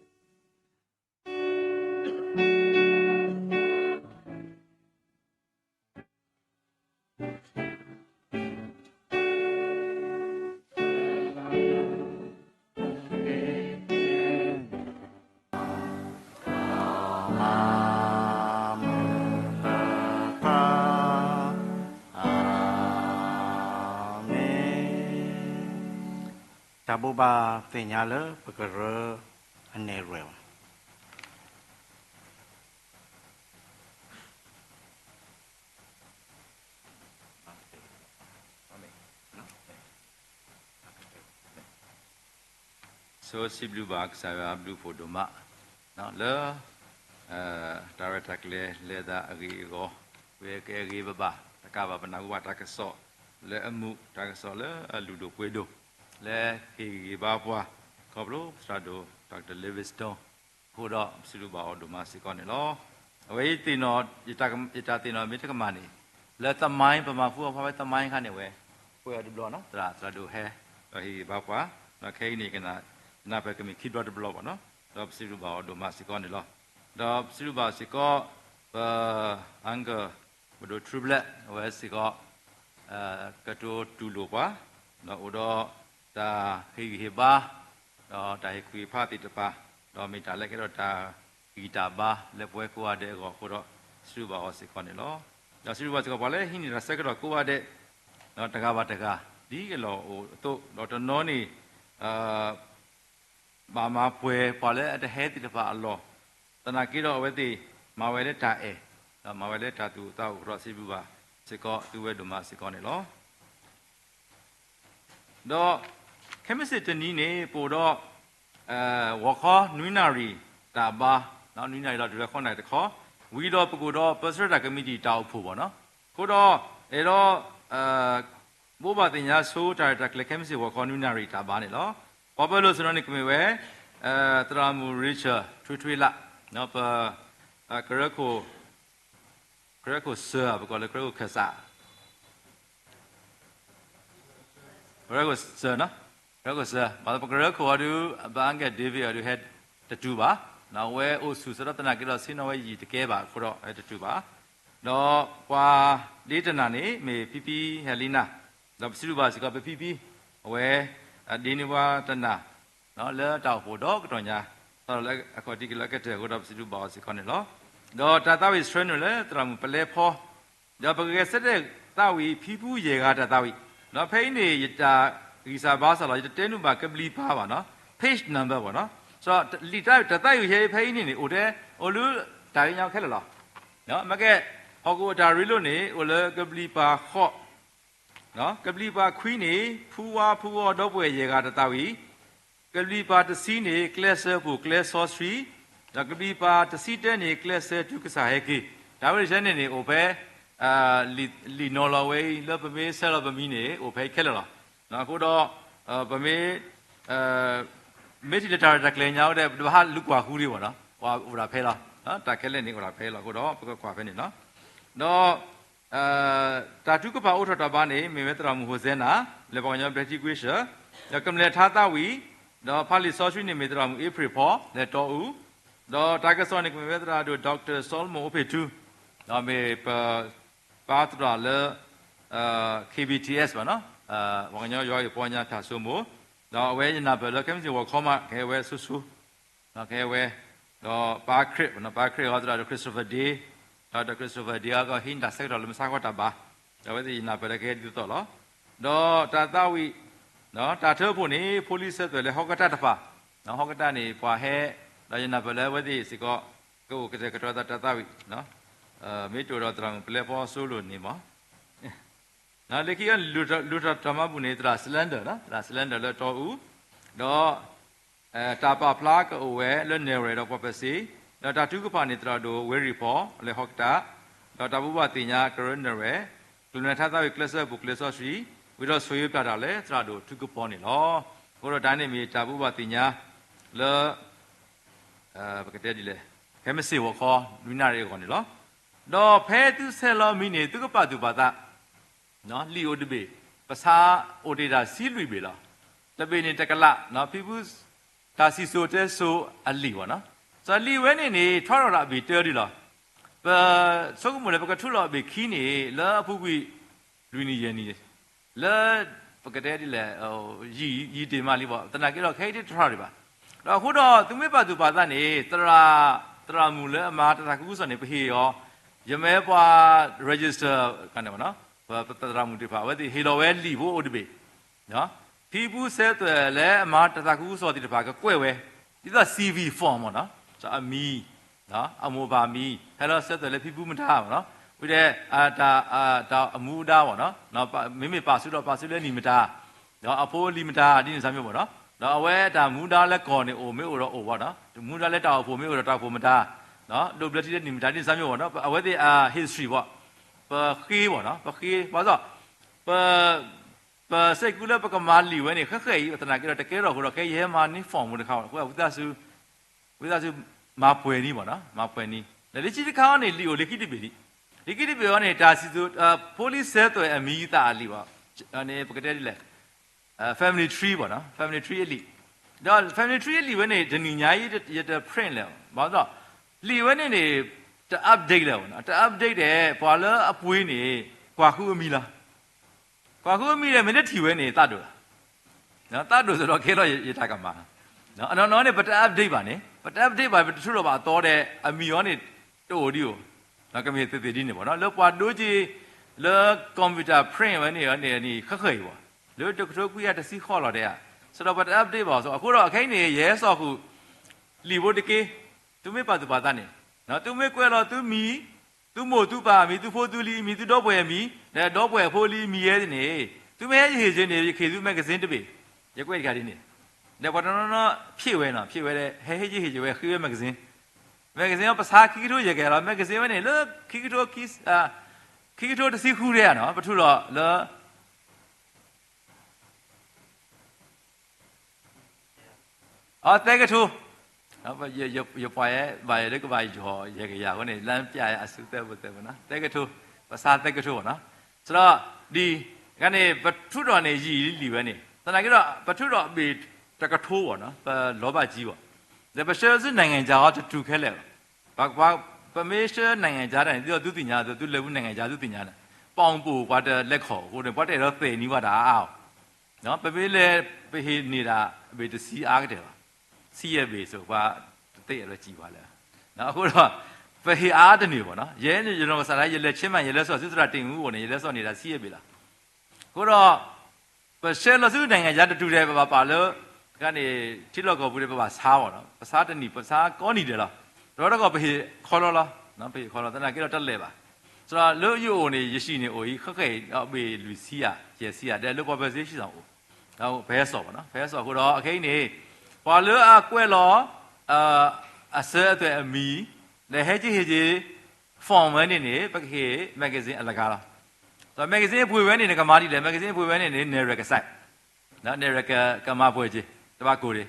Tabu ba tinyala pekara anerel. So si blue bag saya blue photo mak. Nah le director le da agi go we ke agi baba takaba panaku wa takaso le amu takaso le ludo kwedo le ki ba bwa ko blo strado Dr. Livingstone ko do silu ba o do ma si ko ne lo we ti no ita ti no mi takama ni le tamai pa ma fu pa tamai kha ne we ko ya do no tra do he hi ba bwa na khai ni kana na pa kami kidwa de blo ba no do silu ba o do ma si ko ne lo do silu ba si ko anga do triplet we si ko ka to tu lo ba no o do ta hi ba do ta hi kui pha ti ta pa do mi ta le ke do ta gita ba le pwe ko ade ko do silu ba o si ko ne lo do silu ba si ko ba le hi ni ra se ko ko ade no ta ga ba ta ga di ke lo o to do to no ni ba ma pwe pa le ade he ti ta pa loตนากิโลเวทีมาเวเลตามาเวเลตาตูตาวรอสิบุบาสิกอตูเวดุมาสิกอเนี่ยหรอดอเคมิสิตนี้เนี่ยปูดอวอคอนุยนารีตาบาแล้วนุยนารีเราดูแลข้อไหนตะขอวีดอปกูดอเปอร์เซอร์ตากมิดีตาวผู้บ่เนาะกูดอรอบูบาติญาสูตาตะเคมิสิวอคอนุยนารีตาบาเนี่ยหรอพอเปโลสโนนิกมีเวตรามูริชทวีละနော်ပကရကိုဆာဘကောလေကရကိုခဆာကရကိုဆာနော်ကရကိုဆာဘာပကရကိုအဒူဘန်ကဒေဗီအဒူဟက်တတူပါနော်ဝဲအိုဆူစရတနာကိတော့စင်းနဝဲကြီးတကဲပါခုတော့တတူပါနော်ပွာဒေတနာနေမေပီပီဟယ်လီနာတော့စီလူပါစီကပီပီဝဲဒီနီဝါတနာနော်လဲတောက်ဖို့တော့ကတော့ညာတော့လည်းအခုဒီကလကတဲ့ကိုတော့စီလူပါစီခေါနေလို့တော့တတဝီစထရင်းလေတရမပလဲဖောတော့ပကယ်စတဲ့တဝီဖီပူရေကတတဝီနော်ဖိနေရတာဂီစာဘာဆိုတော့တဲနုပါကပလီပါပါနော် page number ပါနော်ဆိုတော့လီတတယူရေဖိနေနေအိုတဲ့အိုလူတာရင်ရောက်ခဲလို့နော်မကဲဟောကိုဒါရီလို့နေအိုလေကပလီပါခော့နော်ကပလီပါခွီးနေဖူဝါတော့ပွဲရေကတတဝီကပလီပါတစီနေကလဆာဘူကလဆောစထရီဒါကပလီပါတစီတဲ့နေကလဆာတုကစားဟဲကီဒါဝိရနေနေအိုပဲလီနော်လဝေးလပမေဆလပမီနေအိုပဲခဲလောနော်ကိုတော့ပမေမေတီတာတကလေညောတဲ့ဘာလူကွာခူးလေးပေါ့နော်ဟိုဒါဖဲလားနော်တကဲလက်နေဟိုဒါဖဲလားကိုတော့ပကကွာဖဲနေနော်တော့တာတုကပါအိုထတာပါနေမေဝဲတရာမူဟိုဇဲနာလေပေါညာဘက်တီကွေရှာလကမလေထာတာဝီတော့ဖာလီဆောဆွီနေမေတရာမူဧပြီဖောလက်တော်ဦးတော့တာကဆောနိကမေတရာတို့ဒေါက်တာဆောလ်မိုအိုဖေတူတော့မေပါတရာလေKBTS ပါနော်ဝငညောရောပေါ်ညာဖြာဆုမို့တော့အဝဲညနာဘလကမ်စီဝခေါမခဲဝဲဆူဆူနော်ခဲဝဲတော့ပါခရစ်နော်ပါခရစ်ဟောတရာခရစ်စတိုဖာဒီဒေါက်တာခရစ်စတိုဖာဒီကဟင်ဒါဆက်တော်လမစားခွတာပါတော့ဝဲဒီနာဘလခဲဒီတော့လောတော့တာတာဝီနော်တာထောဖို့နေပိုလီဆက်တယ်လေဟောကတတပါနော်ဟောကတနေပွာဟဲဒါရနာဘလဲဝဒီစီကောကိုကတဲ့ကတော့တာတာဝီနော်မေတိုတော့တရံပလက်ပေါ်ဆိုလို့နေမနော်လေကီလူတာတမဘူးနေတရာစလန်ဒါနော်တရာစလန်ဒါလဲတော့ဦးတော့ ตาปาพลากโอเวเลเนเรดอกปะซีแล้วตาทุกพานิตราโดเวรีพอเลฮอกตาแล้วตาบุบติญากรนเนเรกลุ่มท่าตาวิคลาสบุคลาสสีวิโรสวยปลาดาเลตราโดทุกพอนี่ลอก็เราได้เนี่ยมีตาบุบติญาเลปกติดีเลยแค่ไม่เสียวคอวินารีก่อนนี่ลอดอเพตุเซลมินีทุกปาตุปาตาเนาะลีโอดเบภาษาโอเดดาซีลุยเบลาตะเบนี่ตะกละเนาะpeople ตาสิโซเตโซอลีวะเนาะซะลีเวนี่ทอรละบีเตอร์ดิล่ะปะสกุมเลยปะทุละบีคีนี่ละผู้วิลุยนี่ยนี่ละปกติดิแหละยีเตมาลีบ่ตะนากิเราแค่ดิทอดิบ่แล้วခုတော့သူမေပသူပါဒนี่ตรามูเลยมาตะกุสนี่ไปเฮยอยะแม้ป่า register กันเนาะตรามูติภาเวติเฮโลเวลีโบโอดิเบเนาะpeople say ตัวแลมาตะกุสอติตภาก็กวยเวဒီက CV form ပေါ့နော်ဆိုအမီနော်အမိုဘာမီ hello ဆက်တယ်လေ people မထားပါနော်ဥတဲ့ဒါအမူဒါပေါ့နော်နော်မိမိပါစုတော့ပါစုလဲညီမတာနော်အဖိုးလီမတာဒီစမ်းမျိုးပေါ့နော်နော်အဝဲဒါမူဒါလဲကော်နေအိုမေအိုတော့အိုပေါ့နော်မူဒါလဲတောက်ဖို့မေအိုတော့တောက်ဖို့မတာနော်ဒိုဘလက်တီလဲညီမတာဒီစမ်းမျိုးပေါ့နော်အဝဲဒီhistory ပေါ့ပခေးပေါ့နော်ပခေးဘာလို့ပစိတ်ကူလည်းပကမာလီဝဲနေခက်ခဲကြီးတနာကြတော့တကယ်တော့ဟိုတော့ခဲရဲမာနီဖော်မှုတစ်ခါဟိုကဝိသစုမာပွဲနီးပေါ့နော်မာပွဲနီးလေချီတစ်ခါနေလီကိုလေခိတိပေရောနေတာစီဆိုပိုလီဆဲတော့အမီတာလီပါအနေပကတဲ့လေfamily tree ပေါ့နော် family tree အလီတော့ family tree အလီဝဲနေဒနီညာကြီးရတဲ့ print လဲဘာလို့လီဝဲနေတ update လဲပေါ့နော်တ update တယ်ဘာလဲအပွေးနေကွာခုအမီလားกว่าคือมีเลยไม่ได้ถีเว้นี่ตัดดูเนาะตัดดูဆိုတော့ခဲတော့ရထားကမှာเนาะနော်เนี่ยบัตรอัปเดตป่ะเนี่ยบัตรอัปเดตป่ะทุกတော့ပါတော့တဲ့အမီရောနေတိုဒီကိုနော်ကမေတေဒီနေပေါ့နော်လောပွားဒိုကြီးလောကွန်ပျူတာ print ဝဲနေရောနေนี่ခက်ခဲပေါ့လောတကကူရတစီခေါ်လာတဲ့ဆိုတော့บัตรอัปเดตပါဆိုအခုတော့အခိုင်းနေရဲစော်ခုလီဘိုတကေသူမေပါသူပါသားနေနော်သူမေကွဲတော့သူမီသူမို့သူပါမီသူဖိုးသူလီမီသူတော့ပွဲမီနဲ့တော့ပွဲဖိုးလီမီရဲနေသူမဲရေချင်းနေခေသူမဂ္ဂဇင်းတပေရက်ွက်ကြရင်းနေနဲ့ဘာတော့ဖြည့်ဝဲနော်ဖြည့်ဝဲတဲ့ဟဲကြီးဟေကြီးဝဲခီးဝဲမဂ္ဂဇင်းကပစာခီးထိုးရကြတော့မဂ္ဂဇင်းဝဲနေလခီးထိုးတစီခူးရဲနော်ပထူတော့လတဲကထိုးနော်ရပွားရဲ့ဘာရဲကဘာကျော်ရေကြရဟိုနေလမ်းပြရအစုတဲ့ဘုတဲ့ဗောနော်တဲကထိုးပစာတဲကထိုးဗောနော်ဆိုတော့ဒီကနေပထုတော်နေရည်လီပဲနေတနာကြတော့ပထုတော်အပေတကထိုးဗောနော်လောဘကြီးဗောဒါပရှယ်စနိုင်ငံခြားကတူခဲလဲဘာပမေရှယ်နိုင်ငံခြားတယ်သူတင်ညာသူလည်းဘူးနိုင်ငံခြားသူတင်ညာတယ်ပေါင်ပူဘာတဲ့လက်ခေါ်ဟိုတယ်ဘာတဲ့တော့သေနီးပါတာအောင်နော်ပမေလဲပဟေနေတာအပေတစီအားကတယ်စီရပေဆိုဘာတဲ့ရကြည်ပါလဲနော်အခုတော့ပဟေအားတနေပေါ့နော်ရဲနေကျွန်တော်ဆရာရလက်ချင်းမှရလက်ဆော့စစ်စရာတင်ဦးပေါ့နေရလက်ဆော့နေတာစီရပေလားကိုတော့ပရှယ်လစုနိုင်ငံခြားတူတယ်ပါလို့ကနေထိလောက်ကောဘူးတယ်ပါစားပါတော့ပစားတနီပစားကောနေတယ်လားတော့ပဟေခေါ်လို့လားနော်ပဟေခေါ်လို့တနာကြတော့တက်လဲပါဆိုတော့လို့ယူနေရရှိနေအိုကြီးခက်ခဲအပေလူစီရရဲစီရတဲ့လို့ပေါ်ပဲရှိဆောင်ဦးတော့ဘဲဆော့ပါနော်ဘဲဆော့ကိုတော့အခိနေဘာလို့ကွဲလောအစဲအတွက်အမီလေဟဲကြီးဟေကြီးဖော်မနေနေပခေမဂ္ဂဇင်းအလကားလားဆိုမဂ္ဂဇင်းပွေဝဲနေတဲ့ကမာတီလေမဂ္ဂဇင်းပွေဝဲနေနေရကဆိုင်နော်နေရကမာပွေကြီးတပတ်ကိုလေ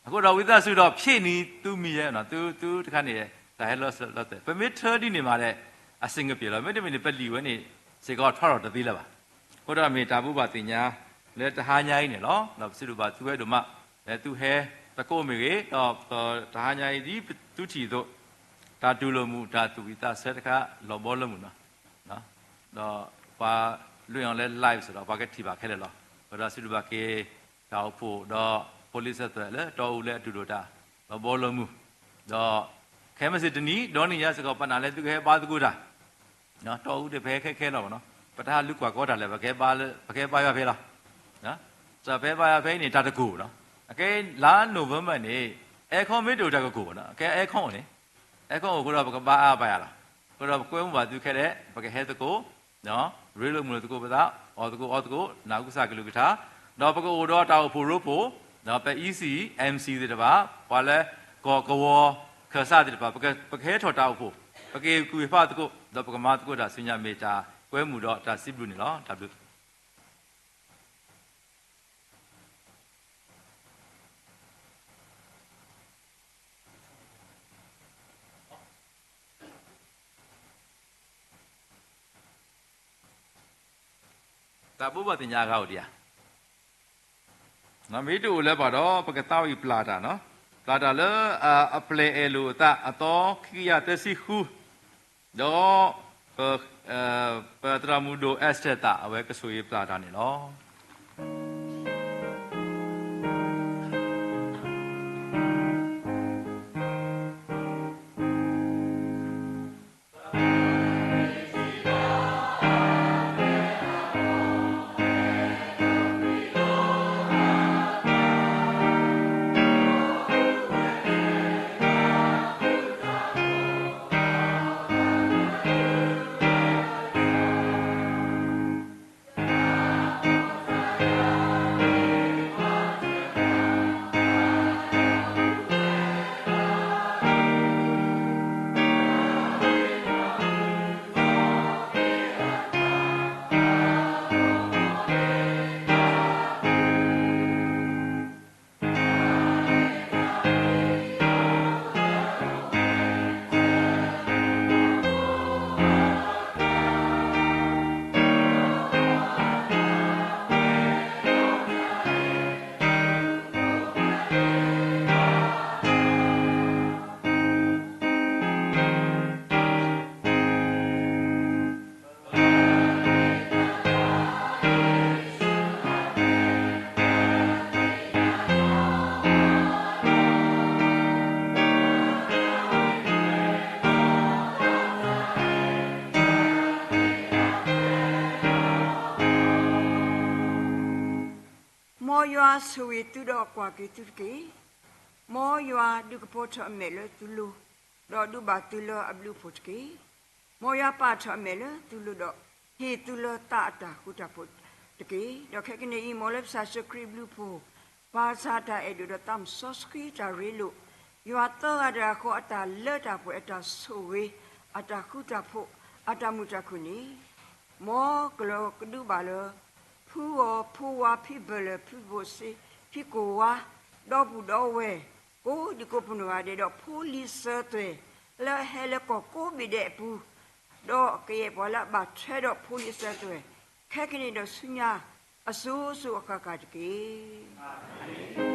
အခုတော့ဝိသစုတော့ဖြည့်နီးသူမိရဲ့နော်သူတခါနေရဲ့ဒါဟဲလော့လော့တဲ့ပမစ်30နေမှာတဲ့အစင်ကပြေလို့မင်းတမင်းပလီဝဲနေစေကောထောက်တော့တသေးလားပါကိုတော့မေတာဘူးပါတင်ညာလေတဟာညာကြီးနေလောတော့စုလို့ပါသူရဲ့တို့မှလေသူဟဲတကောမေကေတော့တဟာညာကြီးသူချီတို့ဒါတူလို့မူဒါသူဝိသဆက်တခါလောဘောလို့မူနော်တော့ပါလွင်အောင်လဲ live ဆိုတော့ဘာကတိပါခဲလေလောဘာသာစုလို့ပါကေတောက်ဖို့တော့ police တဲ့လေတော်ဦးလဲအတူတူတာလောဘောလို့မူတော့ခဲမစစ်တနီဒေါနီရစကောပနာလဲသူခဲပါတကူတာနော်တော်ဦးတဖဲခဲတော့ဗောနော်ပထလူကွာကောတာလဲဘခဲပါရဖဲလားနော်စဖဲပါရဖဲနေတာတကူနော်အကဲလာနိုဝင်ဘာနေအဲခွန်မီတိုတကကူဗောနော်အကဲအဲခွန်လေအဲခွန်ကိုတော့ဘကပါအားပါရလားကိုတော့ကွဲမှုပါသူခဲတဲ့ဘကဟဲတကူနော်ရေလုံးမလို့တကူပဒါအော်တကူနာကုစကလူကထာတော့ဘကိုတော့တောက်ဖို့ရုပ်ဖို့ နော်ပဲ EC MC တဲ့တပါဘာလဲကောကဝခါစားတဲ့တပါပခဲထော်တောက်ဖို့ပကေကူဖာတကုတော့ပကမာတကုဒါစညာမေတာကွဲမှုတော့ဒါစစ်ဘလူနေလောဒါဘလူဒါဘုဘတင်ညာကောက်တရားနော်မိတူလည်းပါတော့ပကတောက်ဤပလာတာနော်ပလာတာလေအပလေအလူတာအတော်ခိယတစီခုတော့ပတရာမူဒိုအက်စတတာအဝဲကဆူဤပလာတာနေလောMoya suwi tu do kwa ki tu ki moya du ko pot amele tu lu do du ba tu lo ablu pot ki moya pa tho amele tu lu do he tu lo ta ta ku ta pot ki do khe ki ne I mo le sa script blu po pa sa ta e do tam so script ta re lu yo ta ada ko ata le ta po ata suwi ata ku ta po ata mu ta ku ni mo klo du ba lo Pua people se pikowa dobu dowe ko di ko punwa de do police te la hele ko bi de pu do ke bola ba tre do police te kekini do sunya asu su ka ka ki